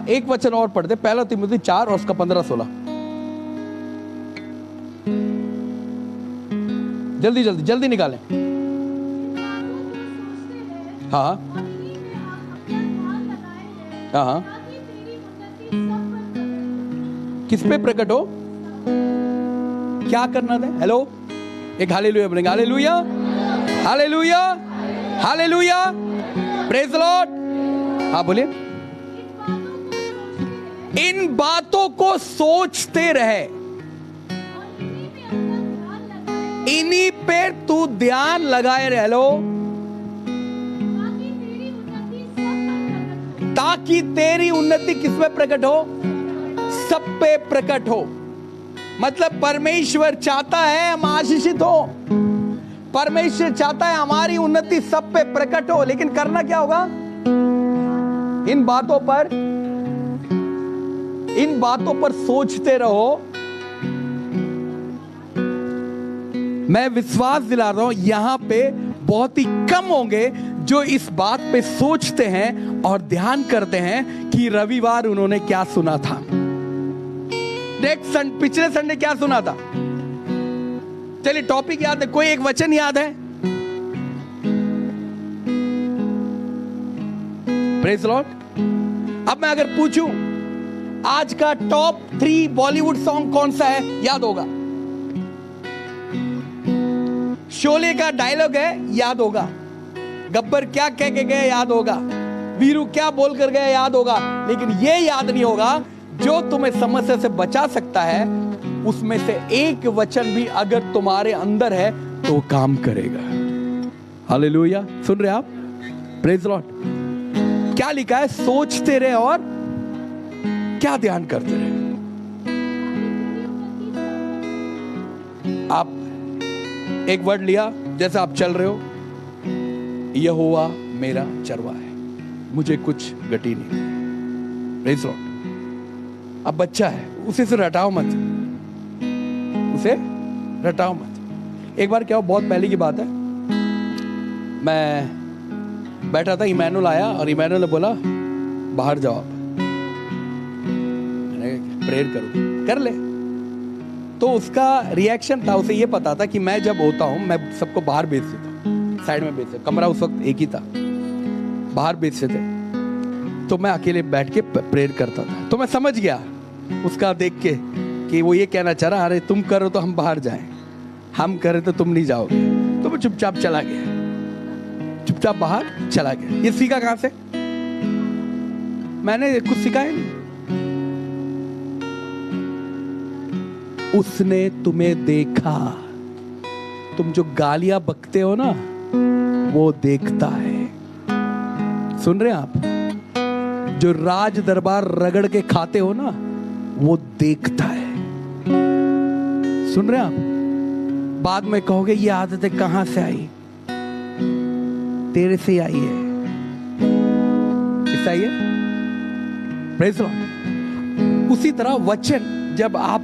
एक वचन और पढ़ते, पहला तिमुथी 4 और उसका 15-16। जल्दी जल्दी जल्दी निकालें। हाँ हाँ, किस पे प्रकट हो? क्या करना था? हेलो, एक हालेलुया बोलेंगे। Hallelujah, hallelujah, hallelujah, praise Lord. हाँ बोलिए। इन बातों को सोचते रहे, इन्हीं पे तू ध्यान लगाए रहे। हेलो, ताकि तेरी उन्नति किसमें प्रकट हो? सब पे प्रकट हो। मतलब परमेश्वर चाहता है हम आशीषित हो, परमेश्वर चाहता है हमारी उन्नति सब पे प्रकट हो। लेकिन करना क्या होगा? इन बातों पर सोचते रहो। मैं विश्वास दिला रहा हूं, यहां पे बहुत ही कम होंगे जो इस बात पे सोचते हैं और ध्यान करते हैं कि रविवार उन्होंने क्या सुना था, पिछले संडे क्या सुना था। चलिए टॉपिक याद है, कोई एक वचन याद है? Praise Lord. अब मैं अगर पूछूं आज का टॉप 3 बॉलीवुड सॉन्ग कौन सा है, याद होगा? शोले का डायलॉग है, याद होगा। गब्बर क्या कह के गए, याद होगा। वीरू क्या बोल कर गए, याद होगा। लेकिन ये याद नहीं होगा जो तुम्हें समस्या से बचा सकता है, उसमें से एक वचन भी अगर तुम्हारे अंदर है तो काम करेगा। हालेलुया। सुन रहे आप? Praise Lord. क्या लिखा है? सोचते रहे और क्या ध्यान करते रहे। आप एक वर्ड लिया, जैसे आप चल रहे हो, यहोवा मेरा चरवा है, मुझे कुछ घटी नहीं। Praise Lord. अब बच्चा है, उसे से रटाओ मत, उसे रटाओ मत। एक बार क्या हो, बहुत पहले की बात है, मैं बैठा था, इमैनुअल आया और इमैनुअल ने बोला बाहर जाओ आप, प्रेयर करो। कर ले। तो उसका रिएक्शन था, उसे ये पता था कि मैं जब होता हूं मैं सबको बाहर भेज देता हूं, साइड में भेज देता। कमरा उस वक्त एक ही था, बाहर भेज देते, तो मैं अकेले बैठ के प्रेयर करता था। तो मैं समझ गया उसका देख के कि वो ये कहना चाह रहा, अरे तुम करो तो हम बाहर जाएं, हम करें तो तुम नहीं जाओगे। तो मैं चुपचाप चला गया। चुपचाप बाहर चला गया। ये सीखा कहां से? मैंने कुछ सिखाया नहीं, उसने तुम्हें देखा। तुम जो गालियां बकते हो ना, वो देखता है। सुन रहे हैं आप? जो राज दरबार रगड़ के खाते हो ना, वो देखता है। सुन रहे हैं आप? बाद में कहोगे ये आदतें कहां से आई? तेरे से आई है। किससे आई है? Praise Lord. उसी तरह वचन जब आप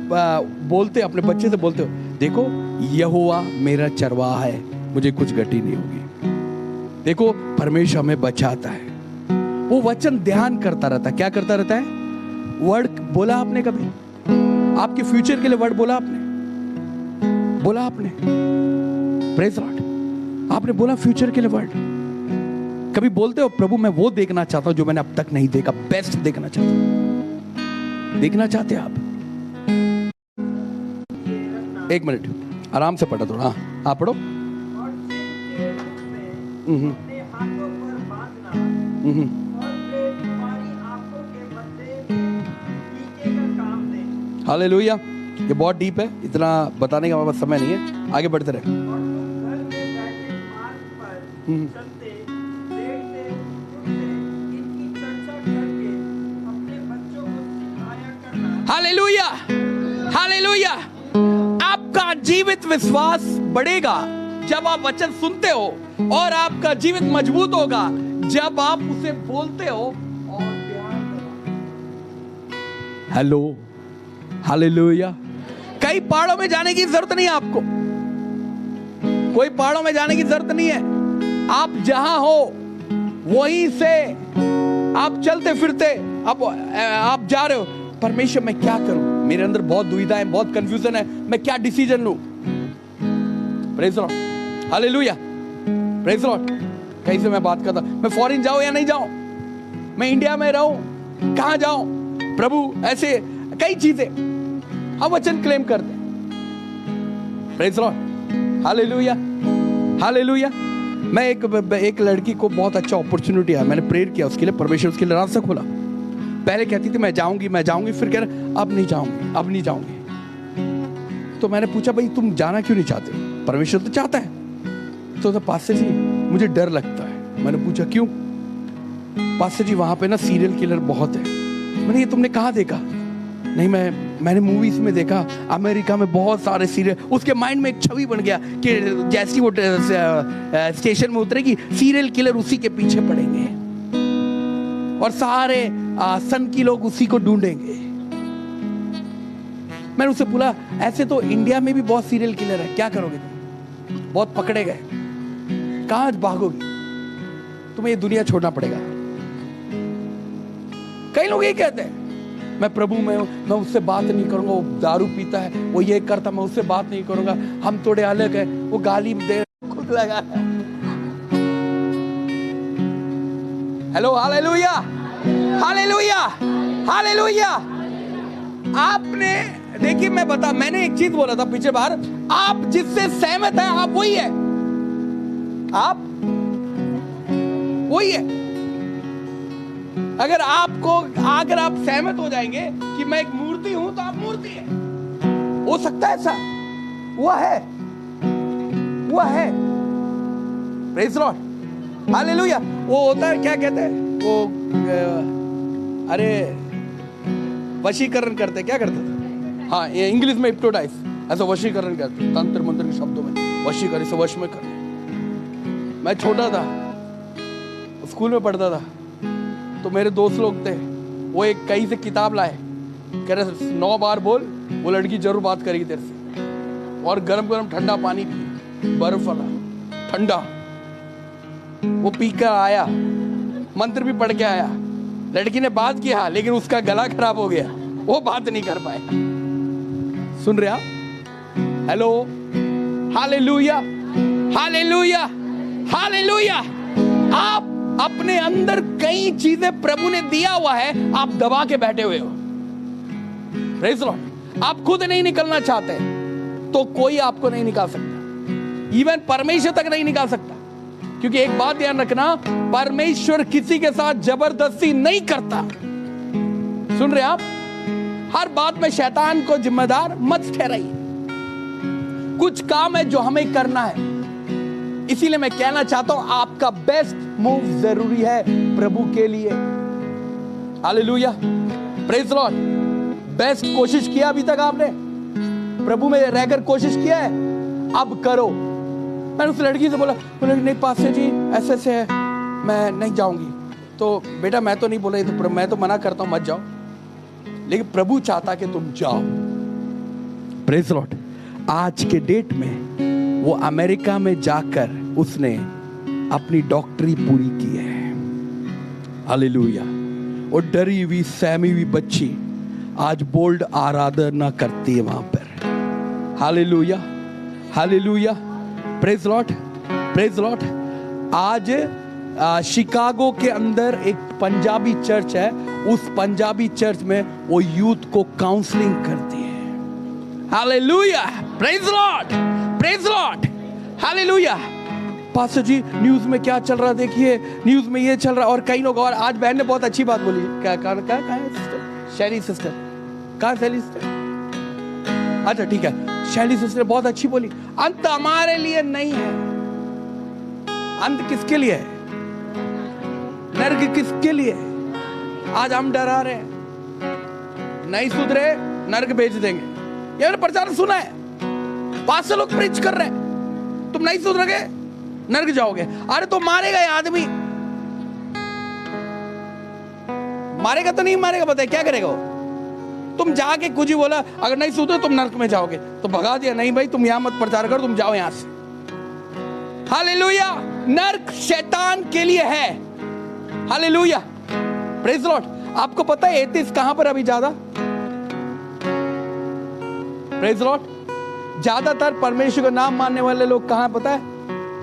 बोलते, अपने बच्चे से बोलते हो, देखो यहोवा मेरा चरवाहा है, मुझे कुछ घटी नहीं होगी। देखो परमेश्वर हमें बचाता है। वो वचन ध्यान करता रहता है। क्या करता रहता है? वर्ड बोला आपने कभी? आपके फ्यूचर के लिए वर्ड बोला आपने? बोला आपने? Praise Lord. आपने बोला फ्यूचर के लिए वर्ड? कभी बोलते हो प्रभु मैं वो देखना चाहता हूं जो मैंने अब तक नहीं देखा, बेस्ट देखना चाहता हूं। देखना चाहते हैं आप? एक मिनट आराम से पढ़ो थोड़ा। आप पढ़ो। हालेलुया। ये बहुत डीप है, इतना बताने का हमारे पास समय नहीं है, आगे बढ़ते रहे। Hallelujah, hallelujah. आपका जीवित विश्वास बढ़ेगा जब आप वचन सुनते हो, और आपका जीवित मजबूत होगा जब आप उसे बोलते हो और ध्यान देना। Hello, hallelujah. कई पहाड़ों में जाने की जरूरत नहीं है आपको, कोई पहाड़ों में जाने की जरूरत नहीं है। आप जहां हो वहीं से आप चलते फिरते आप जा रहे हो। परमेश्वर मैं क्या करूं? मेरे अंदर बहुत दुविधा है, बहुत कंफ्यूजन है, मैं क्या डिसीजन लूं? Praise Lord, hallelujah, praise Lord. कहीं से मैं बात करता, मैं फॉरेन जाऊं या नहीं जाऊं, मैं इंडिया में रहूं, कहां जाऊं? प्रभु ऐसे कई चीजें हम वचन क्लेम करते हैं। Praise Lord, hallelujah, hallelujah. मैं एक लड़की को बहुत अच्छा अपॉर्चुनिटी है, मैंने प्रेयर किया उसके लिए, परमेश्वर उसके लिए रास्ता खोला। पहले कहती थी मैं जाऊंगी मैं जाऊंगी, फिर कह रहा अब नहीं जाऊंगी, अब नहीं जाऊंगी। तो मैंने पूछा भाई तुम जाना क्यों नहीं चाहते? परमेश्वर तो चाहता है। तो पास्टर जी मुझे डर लगता है। मैंने पूछा क्यों? पास्टर जी वहां पे ना सीरियल किलर बहुत है। मैंने ये तुमने कहाँ देखा? नहीं मैंने मूवीज में देखा, अमेरिका में बहुत सारे सीरियल। उसके माइंड में एक छवि बन गया कि जैसी वो स्टेशन में उतरेगी सीरियल किलर उसी के पीछे पड़ेंगे और सारे सन की लोग उसी को ढूंढेंगे। मैंने उससे बोला ऐसे तो इंडिया में भी बहुत सीरियल किलर है, क्या करोगे तुम? बहुत पकड़े गए, कहां भागोगी? तुम्हें ये दुनिया छोड़ना पड़ेगा। कई लोग ये कहते हैं मैं प्रभु में हूं, मैं उससे बात नहीं करूंगा, वो दारू पीता है, वो ये करता, मैं उससे बात नहीं करूंगा, हम थोड़े अलग है, वो गाली दे खुद लगा है। Hello, hallelujah, hallelujah, hallelujah. आपने देखिए मैंने एक चीज बोला था पीछे बाहर, आप जिससे सहमत हैं आप वही है, आप वही है। अगर आप सहमत हो जाएंगे कि मैं एक मूर्ति हूं तो आप मूर्ति है। हो सकता है ऐसा? वो है। Praise Lord, hallelujah. वो होता है, क्या कहते हैं वो, अरे वशीकरण करते, क्या करते थे? हाँ, ये इंग्लिश में हिप्नोटाइज, ऐसा वशीकरण करते, तंत्र मंत्र के शब्दों में वशीकरण से वश में कर। मैं छोटा था, स्कूल में पढ़ता था, तो मेरे दोस्त लोग थे, वो एक कहीं से किताब लाए, कह रहे 9 बार बोल, वो लड़की जरूर बात करेगी तेरे से। और गरम गरम ठंडा पानी पी, बर्फ वाला ठंडा, वो पीकर आया, मंत्र भी पढ़ के आया। लड़की ने बात किया लेकिन उसका गला खराब हो गया, वो बात नहीं कर पाया। सुन रहे आप? Hello, hallelujah, hallelujah, hallelujah. आप अपने अंदर कई चीजें प्रभु ने दिया हुआ है, आप दबा के बैठे हुए हो। Praise Lord. आप खुद नहीं निकलना चाहते तो कोई आपको नहीं निकाल सकता, इवन परमेश्वर तक नहीं निकाल सकता। क्योंकि एक बात ध्यान रखना, परमेश्वर किसी के साथ जबरदस्ती नहीं करता। सुन रहे आप? हर बात में शैतान को जिम्मेदार मत ठहराइए। कुछ काम है जो हमें करना है, इसीलिए मैं कहना चाहता हूं आपका बेस्ट मूव जरूरी है प्रभु के लिए। Hallelujah, praise Lord. बेस्ट कोशिश किया अभी तक आपने? प्रभु में रहकर कोशिश किया है? अब करो। मैंने उस लड़की से बोला नहीं पास्टर जी ऐसे ऐसे है, मैं नहीं जाऊंगी। तो बेटा मैं तो नहीं बोला, तो मैं तो मना करता हूं मत जाओ, लेकिन प्रभु चाहता कि तुम जाओ। Praise Lord. आज के डेट में वो अमेरिका में जाकर उसने अपनी डॉक्टरी पूरी की है। हालेलुया। और डरी हुई सहमी हुई बच्ची आज बोल्ड आराधना करती है वहां पर। Hallelujah, hallelujah, praise Lord, praise Lord. आज शिकागो के अंदर एक पंजाबी चर्च है, उस पंजाबी चर्च में वो यूथ को काउंसलिंग करती है। Hallelujah, praise Lord, praise Lord, hallelujah. Pastor जी न्यूज में क्या चल रहा देखिए, न्यूज में ये चल रहा। और कई लोग, और आज बहन ने बहुत अच्छी बात बोली। क्या कहाँ है सिस्टर? शैली सिस्टर कहाँ? शैली सिस्टर, अच्छा ठीक है, शैली सिस्टर बहुत अच्छी बोली। अंत हमारे लिए नहीं है। अंत किसके लिए है? नर्क किसके लिए? आज हम डरा रहे हैं, नहीं सुधरे नर्क भेज देंगे। ये मैंने प्रचार सुना है, 500 लोग प्रीच कर रहे हैं, तुम नहीं सुधरोगे नर्क जाओगे। अरे तो मारेगा ये आदमी, मारेगा तो नहीं मारेगा, बताए क्या करेगा वो? तुम जाके कुछ ही बोला, अगर नहीं सुधरे तुम नर्क में जाओगे, तो भगा दिया। नहीं भाई तुम यहां मत प्रचार करो, तुम जाओ यहां से। हालेलुया। नर्क शैतान के लिए है। Hallelujah, praise Lord. आपको पता है एथिस्ट कहां पर अभी ज्यादा? Praise Lord. ज्यादातर परमेश्वर का नाम मानने वाले लोग कहां पता है?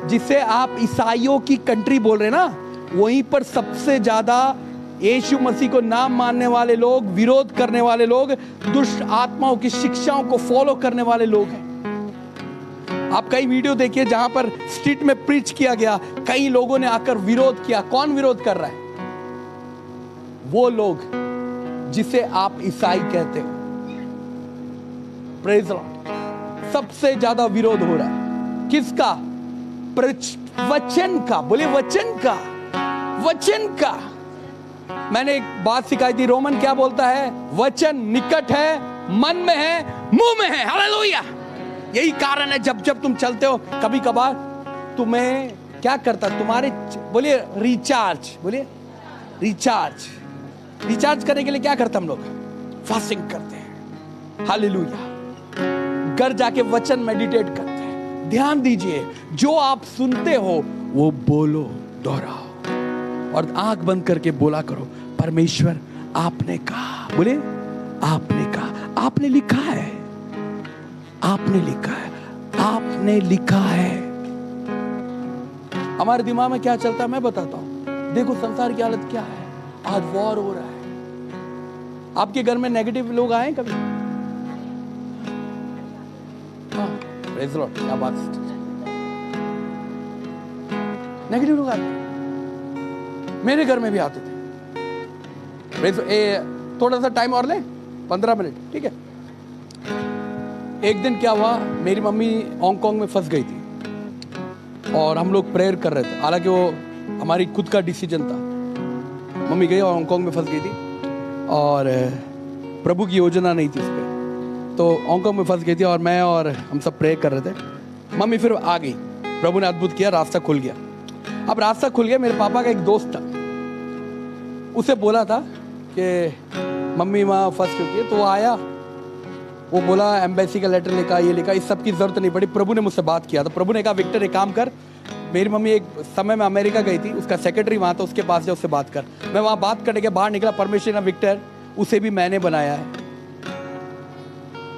जिसे आप ईसाइयों की कंट्री बोल रहे हैं ना, वहीं पर सबसे ज्यादा यीशु मसीह को नाम मानने वाले लोग, विरोध करने वाले लोग, दुष्ट आत्माओं की शिक्षाओं को फॉलो करने वाले लोग हैं। आप कई वीडियो देखिए जहां पर स्ट्रीट में प्रीच किया गया, कई लोगों ने आकर विरोध किया। कौन विरोध कर रहा है? वो लोग जिसे आप ईसाई कहते हो। Praise Lord. सबसे ज्यादा विरोध हो रहा है किसका? वचन का। बोले वचन का, वचन का। मैंने एक बात सिखाई थी, रोमन क्या बोलता है? वचन निकट है, मन में है, मुंह में है। हालेलुया। यही कारण है जब जब तुम चलते हो, कभी कभार तुम्हें क्या करता? तुम्हारे बोलिए रिचार्ज, बोलिए रिचार्ज। रिचार्ज करने के लिए क्या करते हम लोग? फास्टिंग करते हैं। हालेलुया। घर जाके वचन मेडिटेट करते हैं। ध्यान दीजिए, जो आप सुनते हो वो बोलो, दोहराओ, और आंख बंद करके बोला करो, परमेश्वर आपने कहा। बोले आपने कहा, आपने लिखा है, आपने लिखा है, आपने लिखा है। हमारे दिमाग में क्या चलता है मैं बताता हूं। देखो संसार की हालत क्या है, आज वॉर हो रहा है। आपके घर में नेगेटिव लोग आए कभी? हाँ, प्रेज़ द लॉर्ड। क्या बात, नेगेटिव लोग आते हैं। मेरे घर में भी आते थे। थोड़ा सा टाइम और ले, 15 मिनट, ठीक है। एक दिन क्या हुआ, मेरी मम्मी हांगकांग में फंस गई थी और हम लोग प्रेयर कर रहे थे। हालांकि वो हमारी खुद का डिसीजन था। मम्मी गई और हांगकांग में फंस गई थी और प्रभु की योजना नहीं थी उस पर, तो हांगकांग में फंस गई थी और मैं और हम सब प्रेयर कर रहे थे। मम्मी फिर आ गई, प्रभु ने अद्भुत किया, रास्ता खुल गया। अब रास्ता खुल गया। मेरे पापा का एक दोस्त था, उसे बोला था कि मम्मी वहाँ फंस चुकी है, तो वो आया, वो बोला एम्बेसी का लेटर लिखा, ये लिखा, इस सब की जरूरत नहीं पड़ी। प्रभु ने मुझसे बात किया, तो प्रभु ने कहा विक्टर एक काम कर, मेरी मम्मी एक समय में अमेरिका गई थी, उसका सेक्रेटरी वहाँ था, उसके पास जा, उससे बात कर। मैं वहाँ बात करने के बाहर निकला, परमेश्वर ने विक्टर उसे भी मैंने बनाया है,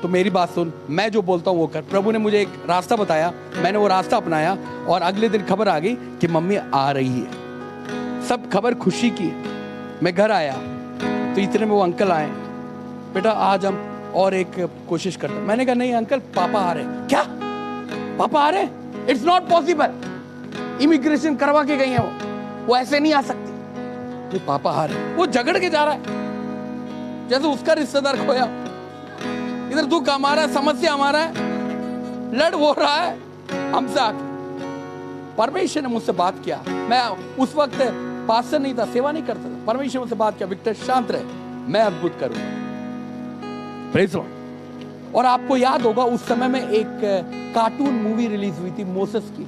तो मेरी बात सुन, मैं जो बोलता हूँ वो कर। प्रभु ने मुझे एक रास्ता बताया, मैंने वो रास्ता अपनाया और अगले दिन खबर आ गई कि मम्मी आ रही है। सब खबर खुशी की। मैं घर आया तो इतने में वो अंकल आए, बेटा आज हम और एक कोशिश करते। मैंने कहा नहीं अंकल, पापा आ रहे। क्या पापा आ रहे? इट्स नॉट पॉसिबल, इमिग्रेशन करवा के गई है वो ऐसे नहीं आ सकती। तो पापा आ रहे, वो झगड़ के जा रहा है जैसे उसका रिश्तेदार खोया। इधर दुख हमारा है, समस्या हमारा है, लड़ वो रहा है हमसे आके। परमेश्वर ने मुझसे बात किया, मैं उस वक्त पास्टर नहीं था, सेवा नहीं करता था। परमेश्वर मुझसे बात किया, विक्टर शांत रहे, मैं अद्भुत करूंगा। Praise Lord. और आपको याद होगा उस समय में एक कार्टून मूवी रिलीज हुई थी मोसेस की,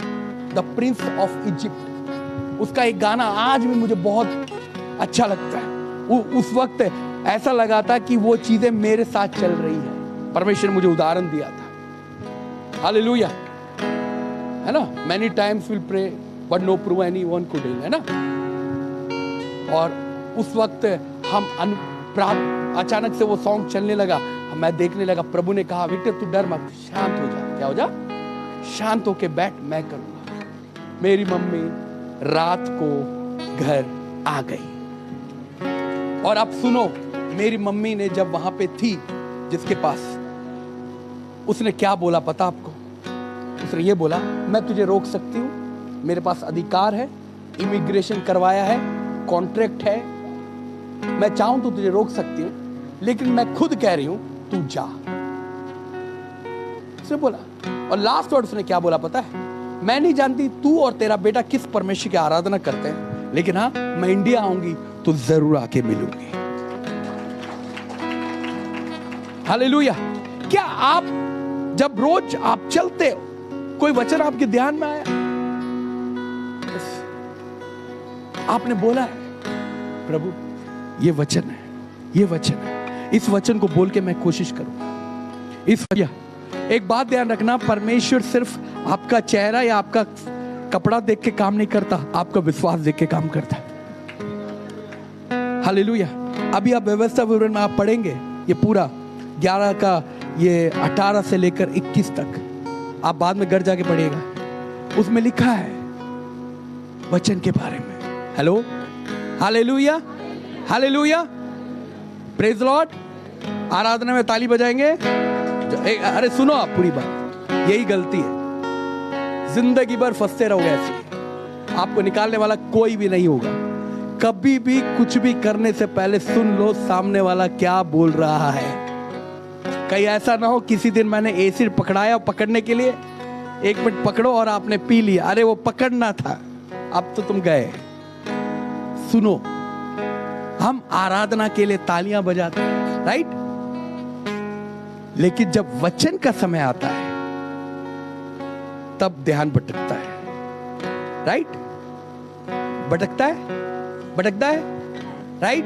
द प्रिंस ऑफ इजिप्ट। उसका एक गाना आज भी मुझे बहुत अच्छा लगता है। उस वक्त ऐसा लगा था कि वो चीजें मेरे साथ चल रही है। परमेश्वर ने मुझे उदाहरण दिया था। हालेलुया, है ना। Many times we'll pray but no proof anyone could heal, है ना। और उस वक्त हम अचानक से वो सॉन्ग चलने लगा, मैं देखने लगा। प्रभु ने कहा, विक्टर तू डर मत, शांत हो जा। क्या हो जा? शांत होके बैठ, मैं करूंगा। मेरी मम्मी रात को घर आ गई। और अब सुनो, मेरी मम्मी ने जब वहां पे थी जिसके पास, उसने क्या बोला पता आपको? उसने ये बोला, मैं तुझे रोक सकती हूँ, मेरे पास अधिकार है, इमिग्रेशन करवाया है, कॉन्ट्रैक्ट है, मैं चाहूं तो तुझे रोक सकती हूँ, लेकिन मैं खुद कह रही हूं तू जा। उसने बोला। और लास्ट वर्ड उसने क्या बोला पता है? मैं नहीं जानती तू और तेरा बेटा किस परमेश्वर की आराधना करते हैं, लेकिन हाँ, मैं इंडिया आऊंगी तो जरूर आके मिलूंगी। हालेलुया। क्या आप जब रोज आप चलते हो, कोई वचन आपके ध्यान में आया, आपने बोला है, प्रभु ये वचन है, ये वचन है, इस वचन को बोल के मैं कोशिश करूंगा। इस एक बात ध्यान रखना, परमेश्वर सिर्फ आपका चेहरा या आपका कपड़ा देख के काम नहीं करता, आपका विश्वास देख के काम करता है। हालेलुया। अभी आप व्यवस्था विवरण में आप पढ़ेंगे, ये पूरा 11 का ये 18 से लेकर 21 तक, आप बाद में घर जाके पढ़िएगा। उसमें लिखा है वचन के बारे में। Hello, hallelujah, hallelujah, praise Lord. आराधना में ताली बजाएंगे। अरे सुनो आप पूरी बात, यही गलती है, जिंदगी भर फंसते रहोगे ऐसे, आपको निकालने वाला कोई भी नहीं होगा। कभी भी कुछ भी करने से पहले सुन लो सामने वाला क्या बोल रहा है। कहीं ऐसा ना हो किसी दिन मैंने एसिड पकड़ाया, पकड़ने के लिए 1 मिनट पकड़ो और आपने पी लिया, अरे वो पकड़ना था, अब तो तुम गए। सुनो, हम आराधना के लिए तालियां बजाते हैं, राइट, लेकिन जब वचन का समय आता है तब ध्यान भटकता है, राइट, भटकता है, राइट।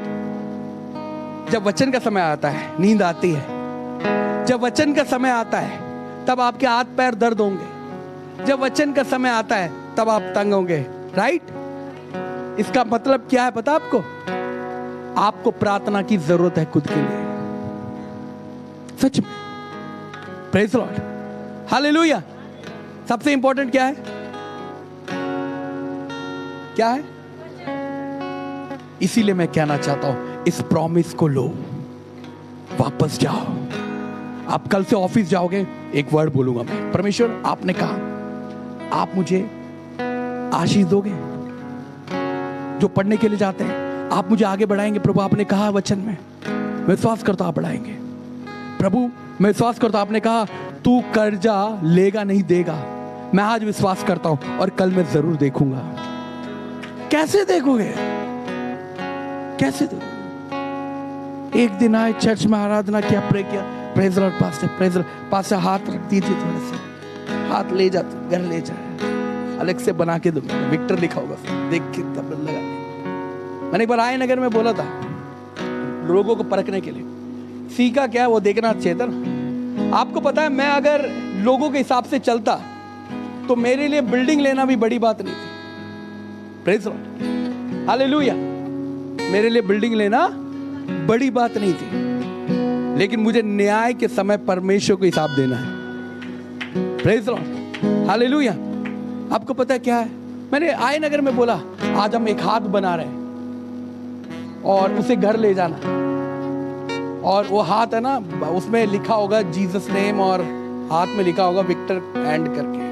जब वचन का समय आता है नींद आती है, जब वचन का समय आता है तब आपके हाथ पैर दर्द होंगे, जब वचन का समय आता है तब आप तंग होंगे, राइट। इसका मतलब क्या है पता आपको? आपको प्रार्थना की जरूरत है खुद के लिए, सच में। Praise Lord, hallelujah. सबसे इंपॉर्टेंट क्या है? क्या है? इसीलिए मैं कहना चाहता हूं, इस प्रॉमिस को लो, वापस जाओ। आप कल से ऑफिस जाओगे, एक वर्ड बोलूंगा मैं, परमेश्वर आपने कहा आप मुझे आशीष दोगे। जो पढ़ने के लिए जाते हैं, आप मुझे आगे बढ़ाएंगे प्रभु, आपने कहा वचन में, विश्वास करता आप बढ़ाएंगे। प्रभु मैं विश्वास करता, आपने कहा तू कर्जा लेगा नहीं देगा। मैं आज विश्वास करता हूं और कल मैं जरूर देखूंगा। कैसे देखोगे? कैसे देखोगे? एक दिन आए चर्च में, आराधना किया, प्रे किया, praise Lord pastor, praise Lord pastor, हाथ रख दीजिए, थोड़े से हाथ ले जाते, घर ले जाए, अलग से बना के दूंगा, विक्टर लिखा होगा, देख के तब लगा। मैंने एक बार आय नगर में बोला था लोगों को परखने के लिए, सीखा क्या है वो देखना चाहिए था ना। आपको पता है, मैं अगर लोगों के हिसाब से चलता तो मेरे लिए बिल्डिंग लेना भी बड़ी बात नहीं थी। Praise Lord, hallelujah. मेरे लिए बिल्डिंग लेना बड़ी बात नहीं थी, लेकिन मुझे न्याय के समय परमेश्वर को हिसाब देना है। Praise Lord, hallelujah. आपको पता है क्या है? मैंने आय नगर में बोला, आज हम एक हाथ बना रहे हैं और उसे घर ले जाना, और वो हाथ है ना, उसमें लिखा होगा जीसस नेम और हाथ में लिखा होगा विक्टर एंड करके।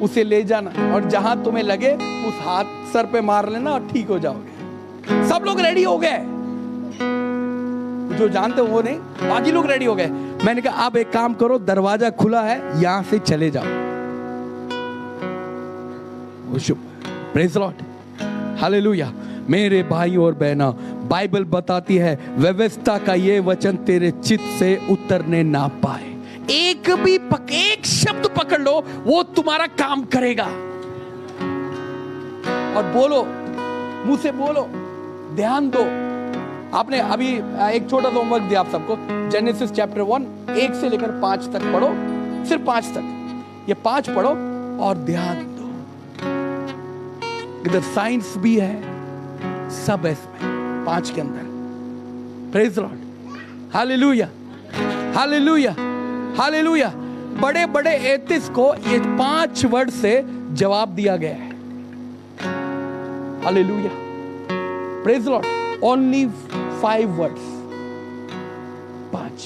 उसे ले जाना और जहां तुम्हें लगे उस हाथ सर पे मार लेना और ठीक हो जाओगे। सब लोग रेडी हो गए, जो जानते हो वो नहीं, बाकी लोग रेडी हो गए। मैंने कहा अब एक काम करो, दरवाजा खुला है, यहां से चले जाओ। Praise the Lord, hallelujah. मेरे भाई और बहना, बाइबल बताती है व्यवस्था का ये वचन तेरे चित्त से उतरने ना पाए। एक शब्द पकड़ लो, वो तुम्हारा काम करेगा। और बोलो, मुंह से बोलो, ध्यान दो। आपने अभी एक छोटा सा होमवर्क दिया आप सबको, जेनेसिस चैप्टर 1 1 से लेकर 5 तक पढ़ो, सिर्फ 5 तक, ये 5 पढ़ो और ध्यान दो। इधर साइंस भी है, सब है इसमें 5 के अंदर। Praise the Lord, hallelujah, hallelujah, hallelujah. बड़े बड़े एथिस्ट को ये 5 वर्ड से जवाब दिया गया है। Hallelujah, praise the Lord. Only 5 words, 5।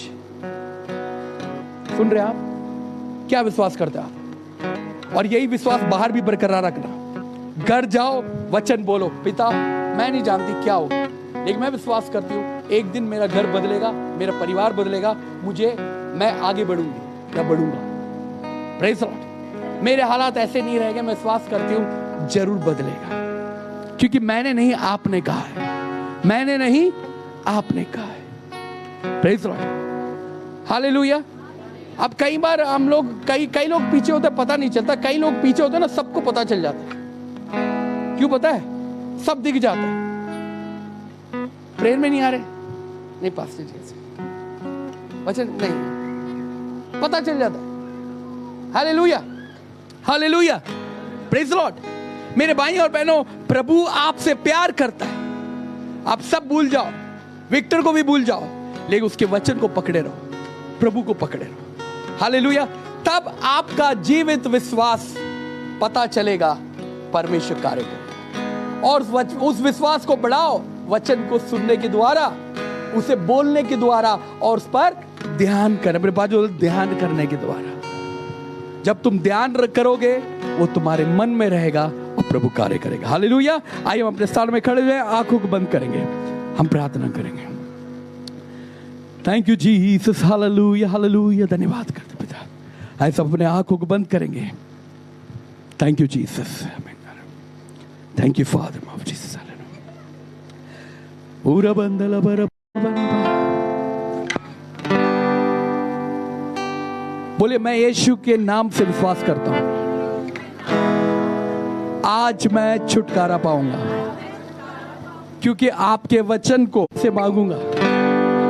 सुन रहे आप? क्या विश्वास करते हैं आप? और यही विश्वास बाहर भी बरकरार रखना। घर जाओ, वचन बोलो, पिता मैं नहीं जानती क्या होगा, लेकिन मैं विश्वास करती हूँ एक दिन मेरा घर बदलेगा, मेरा परिवार बदलेगा, मैं आगे बढ़ूंगी, मैं बढ़ूंगा। Praise the Lord. मेरे हालात ऐसे नहीं रहेंगे, मैं विश्वास करती हूँ जरूर बदलेगा, क्योंकि मैंने नहीं, आपने कहा है। मैंने नहीं, आपने कहा है। Praise the Lord, hallelujah. अब कई बार हम लोग, कई लोग पीछे होते पता नहीं चलता, कई लोग पीछे होते ना सबको पता चल जाता है। क्यों पता है? सब दिख जाता है। प्रेयर में नहीं आ रहे, नहीं पास्टर जी से वचन नहीं, पता चल जाता है। Hallelujah, hallelujah, praise the Lord. मेरे भाई और बहनों, प्रभु आपसे प्यार करता है। आप सब भूल जाओ, विक्टर को भी भूल जाओ, लेकिन उसके वचन को पकड़े रहो, प्रभु को पकड़े रहो। हालेलुया। तब आपका जीवित विश्वास पता चलेगा परमेश्वर कार्य को, और उस विश्वास को बढ़ाओ वचन को सुनने के द्वारा, उसे बोलने के द्वारा, और उस पर ध्यान करने, मेरे बाजू ध्यान करने के द्वारा। जब तुम ध्यान करोगे, वो तुम्हारे मन में रहेगा और प्रभु कार्य करेगा। हालेलुया। आइए हम अपने स्थान में खड़े हुए, आंखों को बंद करेंगे, हम प्रार्थना करेंगे। Thank you Jesus, hallelujah, hallelujah. धन्यवाद करते पिता। आइए सब अपने आंखों को बंद करेंगे। Thank you Jesus, thank you father of Jesus, पूरा बंदला बर। बोले, मैं यीशु के नाम से विश्वास करता हूं, आज मैं छुटकारा पाऊंगा, क्योंकि आपके वचन को से मांगूंगा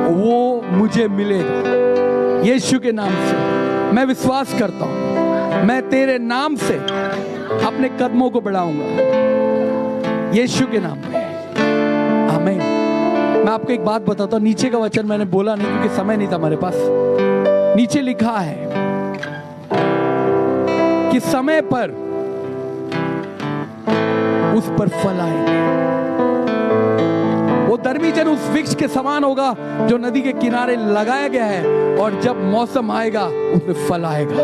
वो मुझे मिलेगा। यीशु के नाम से मैं विश्वास करता हूं, मैं तेरे नाम से अपने कदमों को बढ़ाऊंगा, यीशु के नाम में, आमीन। मैं आपको एक बात बताता हूं, नीचे का वचन मैंने बोला नहीं क्योंकि समय नहीं था हमारे पास। नीचे लिखा है कि समय पर उस पर फल आएंगे। वो धर्मी जन उस वृक्ष के समान होगा जो नदी के किनारे लगाया गया है, और जब मौसम आएगा उसमें फल आएगा।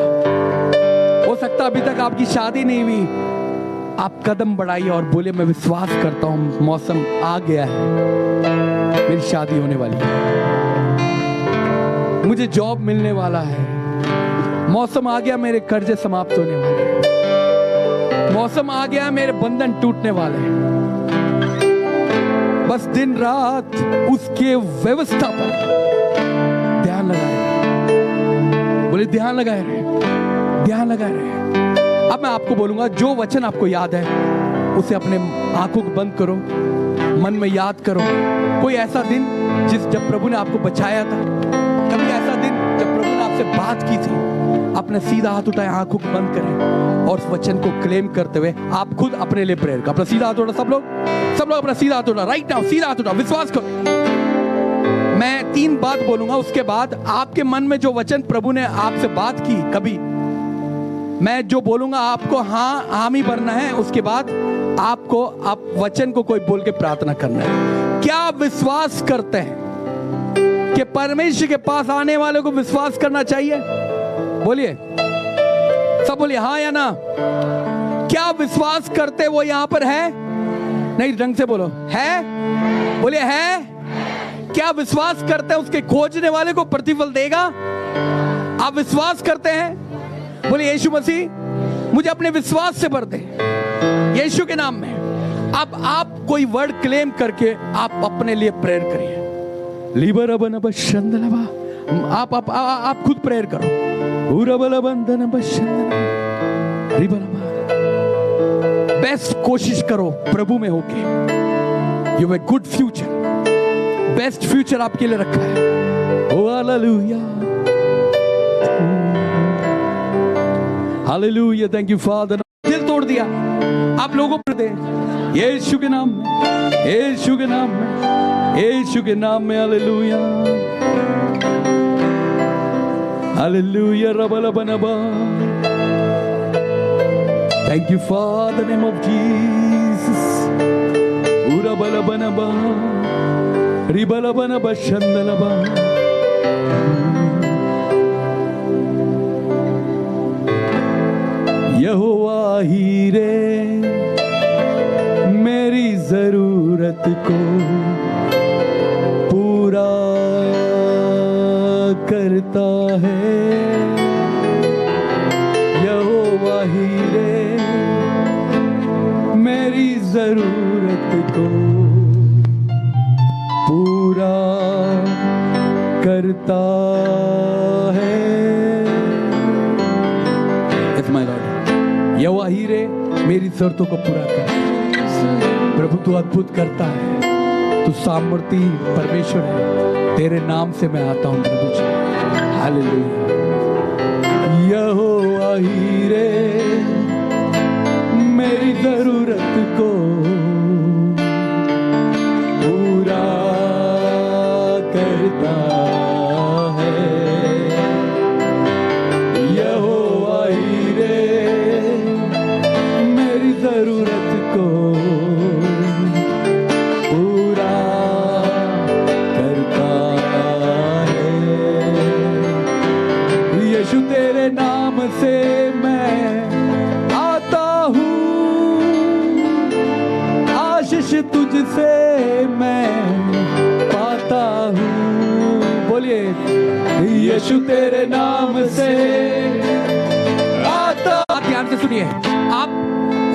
हो सकता अभी तक आपकी शादी नहीं हुई, आप कदम बढ़ाइए और बोले, मैं विश्वास करता हूं मौसम आ गया है, मेरी शादी होने वाली है, मुझे जॉब मिलने वाला है, मौसम आ गया मेरे कर्जे समाप्त होने वाले हैं, मौसम आ गया मेरे बंधन टूटने वाले हैं। बस दिन रात उसके व्यवस्था पर ध्यान लगाए, बोले ध्यान लगाए रहे, ध्यान लगाए रहे। अब मैं आपको बोलूंगा, जो वचन आपको याद है उसे अपने आंखों को बंद करो, मन में याद करो। कोई ऐसा दिन जब प्रभु ने आपको बचाया था, कभी ऐसा दिन जब प्रभु ने आपसे बात की थी, अपने सीधा हाथ उठाए, आंखों को बंद करें और उस वचन को क्लेम करते हुए आप खुद अपने लिए प्रेयर करो। अपना सीधा हाथ उठा, सब लोग अपना सीधा हाथ उठा, राइट नाउ सीधा हाथ उठा, विश्वास करो। मैं 3 बात बोलूंगा, उसके बाद आपके मन में जो वचन प्रभु ने आपसे बात की, कभी मैं जो बोलूंगा आपको हाँ हामी भरना है, उसके बाद आपको आप वचन को कोई बोल के प्रार्थना करना है। क्या विश्वास करते हैं कि परमेश्वर के पास आने वाले को विश्वास करना चाहिए? बोलिए, सब बोलिए हाँ या ना। क्या विश्वास करते वो यहां पर है? नहीं, ढंग से बोलो, है? बोलिए है। क्या विश्वास करते हैं उसके खोजने वाले को प्रतिफल देगा? आप विश्वास करते हैं? बोलिए यीशु मसीह मुझे अपने विश्वास से भर दे, यीशु के नाम में। अब आप कोई वर्ड क्लेम करके आप अपने लिए प्रेयर करिए। आप खुद प्रेयर करो। बेस्ट कोशिश करो प्रभु में होके। You have a good future, best future आपके लिए रखा है। Oh hallelujah, hallelujah, thank you father. दिल तोड़ दिया आप लोगों पर दे, यीशु के नाम में, यीशु के नाम में, यीशु के नाम में। हालेलुया, हालेलुया, रबला बनबा। Thank you for the name of Jesus. Urabala banaba, ribala banaba, shandalaba. यहोवा हीरे मेरी जरूरत को पूरा करता है। यहोवा हीरे मेरी जरूरत को पूरा करता है। It's my Lord. यहोवा हीरे मेरी शर्तों को पूरा कर। प्रभु तू अद्भुत करता है, तू सामर्थी परमेश्वर है। तेरे नाम से मैं आता हूं प्रभु जी। हालेलुया। यहोवा हीरे मेरी जरूरत को पूरा करता है। यहोवा हीरे मेरी जरूरत को पूरा करता है। यीशु तेरे नाम से मैं आता हूँ, आशीष तुझसे मैं पाता हूँ। बोलिए यीशु तेरे नाम से आता। ध्यान से सुनिए, आप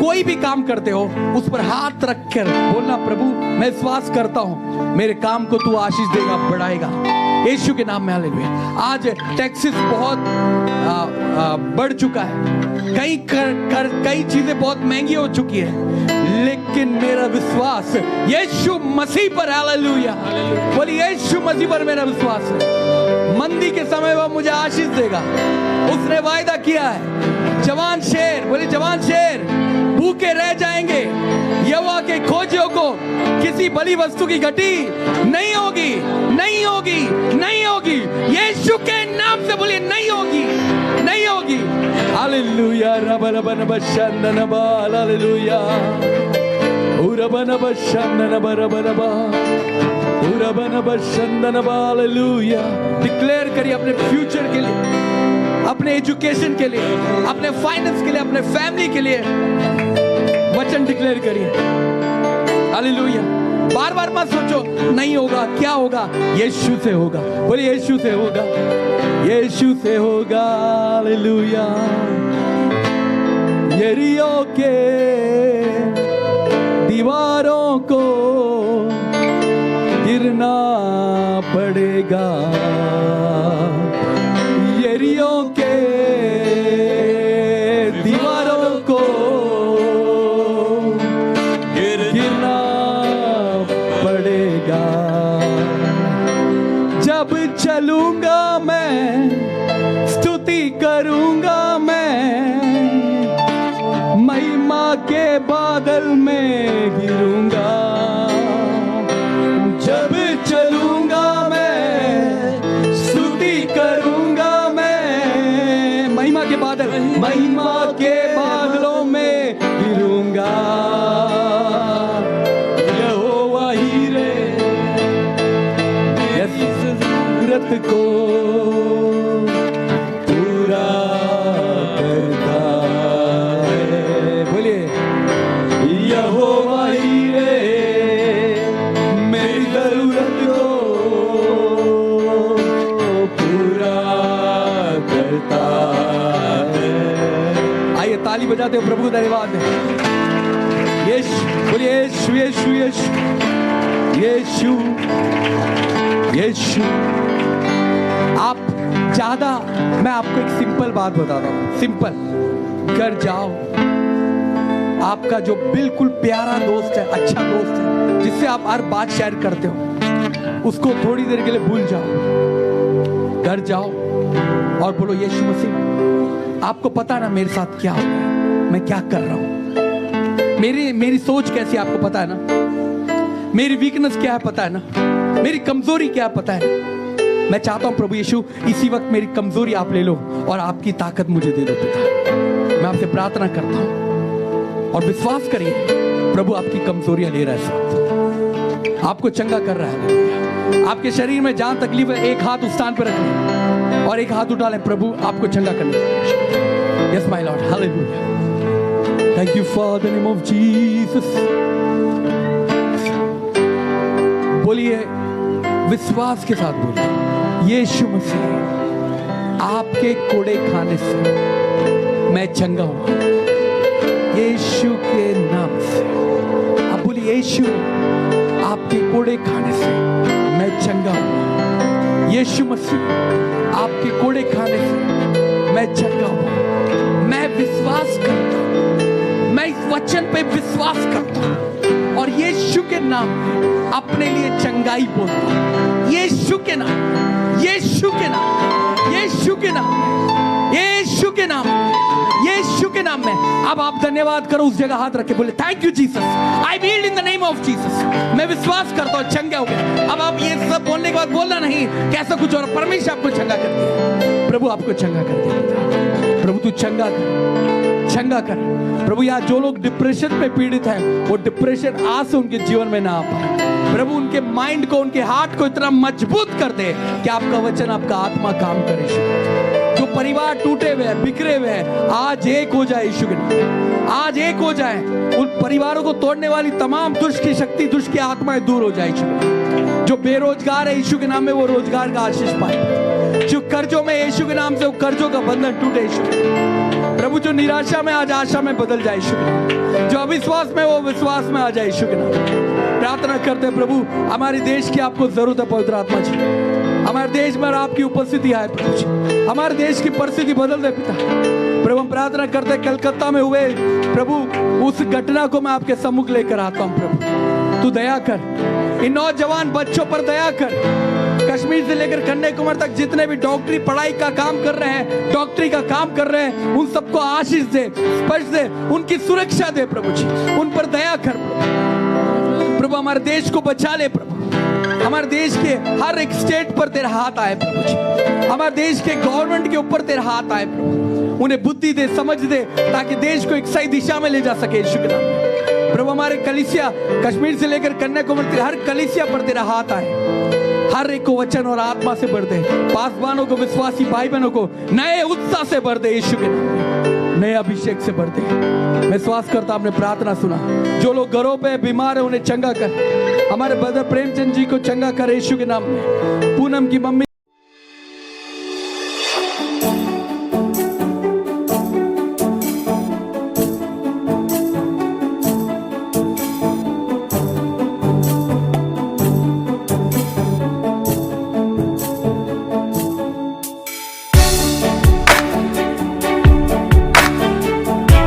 कोई भी काम करते हो उस पर हाथ रखकर बोलना, प्रभु मैं विश्वास करता हूं मेरे काम को तू आशीष देगा, बढ़ाएगा, यीशु के नाम में। हालेलुया। आज टैक्सेस बहुत बढ़ चुका है, कई चीजें बहुत महंगी हो चुकी है, लेकिन मेरा विश्वास यीशु मसीह पर। हालेलुया। बोलिए यीशु मसीह पर मेरा विश्वास है। मंदी के समय वह मुझे आशीष देगा, उसने वायदा किया है। जवान शेर, बोलिए जवान शेर भूखे रह जाएंगे, यहोवा के खोजियों को किसी बली वस्तु की घटी नहीं होगी, नहीं होगी, नहीं होगी। यीशु के नाम से बोलिए नहीं होगी, नहीं होगी। हालेलुया। रबना बना शंदन बाल, हालेलुया। उरबना बशंदन बरबरबा, उरबना बशंदन बाल, हालेलुया। डिक्लेयर करिए अपने फ्यूचर के लिए, अपने एजुकेशन के लिए, अपने फाइनेंस के लिए, अपने फैमिली के लिए वचन डिक्लेयर करिए। हालेलुया। बार बार मत सोचो नहीं होगा, क्या होगा, यीशु से होगा। बोलिए यीशु से होगा, यीशु से होगा। हालेलुया। यरीहो के दीवारों को गिरना पड़ेगा, यरीहो के दीवारों को गिरना पड़ेगा। जब चलूंगा मैं, स्तुति करूंगा मैं, महिमा के बादल में गिरूंगा। जाते हो प्रभु को धन्यवाद दें। यीशु, बोलिए यीशु यीशु यीशु यीशु यीशु। आप ज्यादा, मैं आपको एक सिंपल बात बताता हूँ, सिंपल। घर जाओ, आपका जो बिल्कुल प्यारा दोस्त है, अच्छा दोस्त है, जिससे आप हर बात शेयर करते हो, उसको थोड़ी देर के लिए भूल जाओ। घर जाओ और बोलो यीशु मसीह, आपको पता ना मेरे साथ क्या हो रहा है, मैं क्या कर रहा हूं, मेरी सोच कैसी आपको पता है ना, मेरी वीकनेस क्या है पता है ना, मेरी कमजोरी क्या है पता है ना। मैं चाहता हूं प्रभु यीशु इसी वक्त मेरी कमजोरी आप ले लो और आपकी ताकत मुझे दे दो पिता। मैं आपसे प्रार्थना करता हूं और विश्वास करिए प्रभु आपकी कमजोरियां ले रहा है, साथ आपको चंगा कर रहा है। आपके शरीर में जहां तकलीफ है, एक हाथ उस स्थान पर रखें और एक हाथ उठा लें, प्रभु आपको चंगा करने। Yes my Lord, hallelujah, thank you for the name of Jesus. बोलिए विश्वास के साथ, बोलिए यीशु मसीह आपके कोड़े खाने से मैं चंगा हूं, यीशु के नाम से। आप बोलिए यीशु आपके कोड़े खाने से मैं चंगा हूं, यीशु मसीह आपके कोड़े खाने से मैं चंगा हूं। मैं विश्वास करता हूं, मैं इस वचन पे विश्वास करता हूं और यीशु के नाम में अपने लिए चंगाई बोलता हूं। यीशु के नाम, यीशु के नाम, यीशु के नाम, यीशु के नाम, यीशु के नाम में। अब आप धन्यवाद करो, उस जगह हाथ रख के बोले thank you Jesus, I believe in the name of Jesus. मैं विश्वास करता हूं चंगा हो गया। अब आप ये सब बोलने के बाद बोलना नहीं कैसा कुछ और, परमेश्वर आपको चंगा कर दिया, प्रभु आपको चंगा कर दिया। प्रभु तू चंगा कर, चंगा कर प्रभु। यार जो लोग डिप्रेशन में पीड़ित हैं, वो डिप्रेशन आज से उनके जीवन में ना आ पाए। प्रभु उनके माइंड को, उनके हार्ट को इतना मजबूत कर दे कि आपका वचन, आपका आत्मा काम करे। जो परिवार टूटे हुए हैं, बिखरे हुए हैं, आज एक हो जाए यीशु के नाम, आज एक हो जाए। उन परिवारों को तोड़ने वाली तमाम दुष्ट की शक्ति, दुष्ट की आत्माएं दूर हो जाए यीशु के नाम। जो बेरोजगार है यीशु के नाम में, वो रोजगार का आशीष पाए। जो कर्जों में यीशु के नाम से, वो कर्जों का बंधन टूटे यीशु के नाम। प्रभु जो निराशा में आज आशा में बदल जाए यीशु के नाम। जो अविश्वास में, वो विश्वास में आ जाए यीशु के नाम। प्रार्थना करते प्रभु, हमारे देश की आपको जरूरत है पवित्र आत्मा जी। हमारे देश में आपकी उपस्थिति आए प्रभु जी, हमारे देश की परिस्थिति बदल दे पिता। प्रभु हम प्रार्थना करते कलकत्ता में हुए प्रभु उस घटना को मैं आपके सम्मुख लेकर आता हूं। प्रभु तू दया कर, इन नौजवान बच्चों पर दया कर। कश्मीर से लेकर कन्याकुमारी तक जितने भी डॉक्टरी पढ़ाई का काम कर रहे हैं, डॉक्टरी का काम कर रहे हैं, उन सबको आशीष दे, स्पर्श दे, उनकी सुरक्षा दे प्रभु जी, उन पर दया कर प्रभु। हमारे देश को बचा ले प्रभु। हमारे देश के हर एक स्टेट पर तेरा हाथ आए प्रभु जी। हमारे देश के गवर्नमेंट के ऊपर तेरा हाथ आए प्रभु। उन्हें बुद्धि दे, समझ दे, ताकि देश को एक सही दिशा में ले जा सके यीशु के नाम में। प्रभु हमारे कलीसिया, कश्मीर से लेकर कन्याकुमारी, हर कलीसिया पर तेरा हाथ आए। हर एक को वचन और आत्मा से भर दे। पासवानों को, विश्वासी भाई बहनों को नए उत्साह से भर दे यीशु के नाम में, नए अभिषेक से भर दे। मैं विश्वास करता आपने प्रार्थना सुना। जो लोग घरों पे बीमार है उन्हें चंगा कर। हमारे ब्रदर प्रेमचंद जी को चंगा कर यीशु के नाम में। पूनम की मम्मी